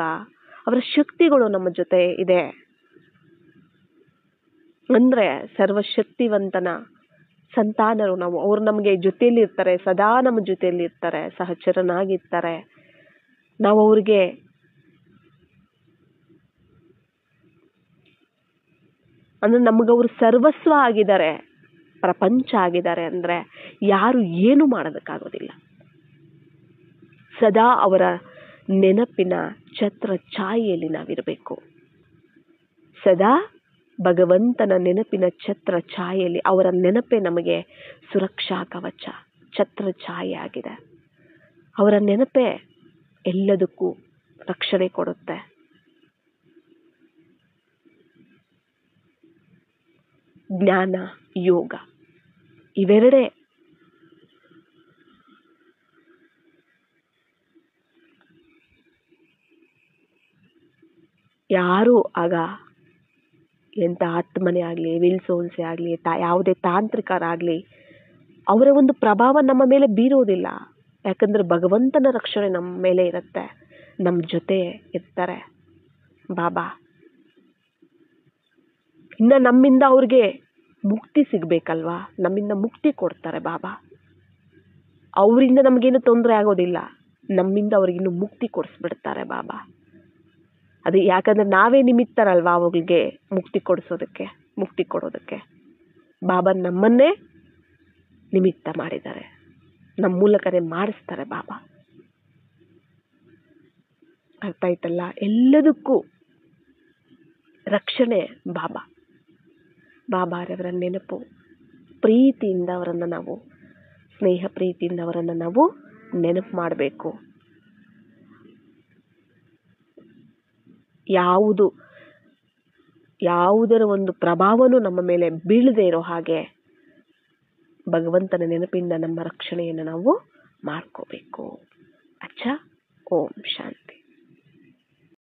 ಅವರ ಶಕ್ತಿಗಳು ನಮ್ಮ ಜೊತೆ ಇದೆ ಅಂದ್ರೆ ಸರ್ವಶಕ್ತಿವಂತನ ಸಂತಾನರು ನಾವು. ಅವ್ರು ನಮಗೆ ಜೊತೆಯಲ್ಲಿ ಇರ್ತಾರೆ, ಸದಾ ನಮ್ಮ ಜೊತೆಯಲ್ಲಿ ಇರ್ತಾರೆ, ಸಹಚರನಾಗಿರ್ತಾರೆ. ನಾವು ಅವ್ರಿಗೆ ಅಂದ್ರೆ ನಮಗವ್ರು ಸರ್ವಸ್ವ ಆಗಿದ್ದಾರೆ, ಪ್ರಪಂಚ ಆಗಿದ್ದಾರೆ. ಅಂದ್ರೆ ಯಾರು ಏನು ಮಾಡೋದಕ್ಕಾಗೋದಿಲ್ಲ. ಸದಾ ಅವರ ನೆನಪಿನ ಛತ್ರ ಛಾಯೆಯಲ್ಲಿ ನಾವಿರಬೇಕು. ಸದಾ ಭಗವಂತನ ನೆನಪಿನ ಛತ್ರ ಛಾಯೆಯಲ್ಲಿ. ಅವರ ನೆನಪೇ ನಮಗೆ ಸುರಕ್ಷಾ ಕವಚ, ಛತ್ರ ಛಾಯೆ ಆಗಿದೆ. ಅವರ ನೆನಪೇ ಎಲ್ಲದಕ್ಕೂ ರಕ್ಷಣೆ ಕೊಡುತ್ತೆ. ಜ್ಞಾನ, ಯೋಗ ಇವೆರಡೇ ಯಾರು ಆಗ ಎಂಥ ಆತ್ಮನೇ ಆಗಲಿ, ವಿಲ್ ಸೋಲ್ಸೇ ಆಗಲಿ, ಯಾವುದೇ ತಾಂತ್ರಿಕರಾಗಲಿ ಅವರ ಒಂದು ಪ್ರಭಾವ ನಮ್ಮ ಮೇಲೆ ಬೀರೋದಿಲ್ಲ. ಯಾಕಂದ್ರೆ ಭಗವಂತನ ರಕ್ಷಣೆ ನಮ್ಮ ಮೇಲೆ ಇರುತ್ತೆ, ನಮ್ಮ ಜೊತೆ ಇರ್ತಾರೆ ಬಾಬಾ. ಇನ್ನು ನಮ್ಮಿಂದ ಅವ್ರಿಗೆ ಮುಕ್ತಿ ಸಿಗ್ಬೇಕಲ್ವಾ, ನಮ್ಮಿಂದ ಮುಕ್ತಿ ಕೊಡ್ತಾರೆ ಬಾಬಾ. ಅವರಿಂದ ನಮಗೇನು ತೊಂದರೆ ಆಗೋದಿಲ್ಲ, ನಮ್ಮಿಂದ ಅವ್ರಿಗಿನ್ನು ಮುಕ್ತಿ ಕೊಡಿಸ್ಬಿಡ್ತಾರೆ ಬಾಬಾ. ಅದು ಯಾಕಂದ್ರೆ ನಾವೇ ನಿಮಿತ್ತರಲ್ವಾ ಅವುಗಳಿಗೆ ಮುಕ್ತಿ ಕೊಡೋದಕ್ಕೆ. ಬಾಬಾ ನಮ್ಮನ್ನೇ ನಿಮಿತ್ತ ಮಾಡಿದ್ದಾರೆ. ನಮ್ಮ ಮೂಲಕನೇ ಮಾಡಿಸ್ತಾರೆ ಬಾಬಾ. ಅರ್ಥ ಆಯ್ತಲ್ಲ? ಎಲ್ಲದಕ್ಕೂ ರಕ್ಷಣೆ ಬಾಬಾ. ಬಾಬಾರವರ ನೆನಪು, ಪ್ರೀತಿಯಿಂದ ಅವರನ್ನು ನಾವು, ಸ್ನೇಹ ಪ್ರೀತಿಯಿಂದ ಅವರನ್ನು ನಾವು ನೆನಪು ಮಾಡಬೇಕು. ಯಾವುದರ ಒಂದು ಪ್ರಭಾವನೂ ನಮ್ಮ ಮೇಲೆ ಬೀಳದೇ ಇರೋ ಹಾಗೆ ಭಗವಂತನ ನೆನಪಿಂದ ನಮ್ಮ ರಕ್ಷಣೆಯನ್ನು ನಾವು ಮಾಡ್ಕೋಬೇಕು. ಅಚ್ಚಾ. ಓಂ ಶಾಂತಿ.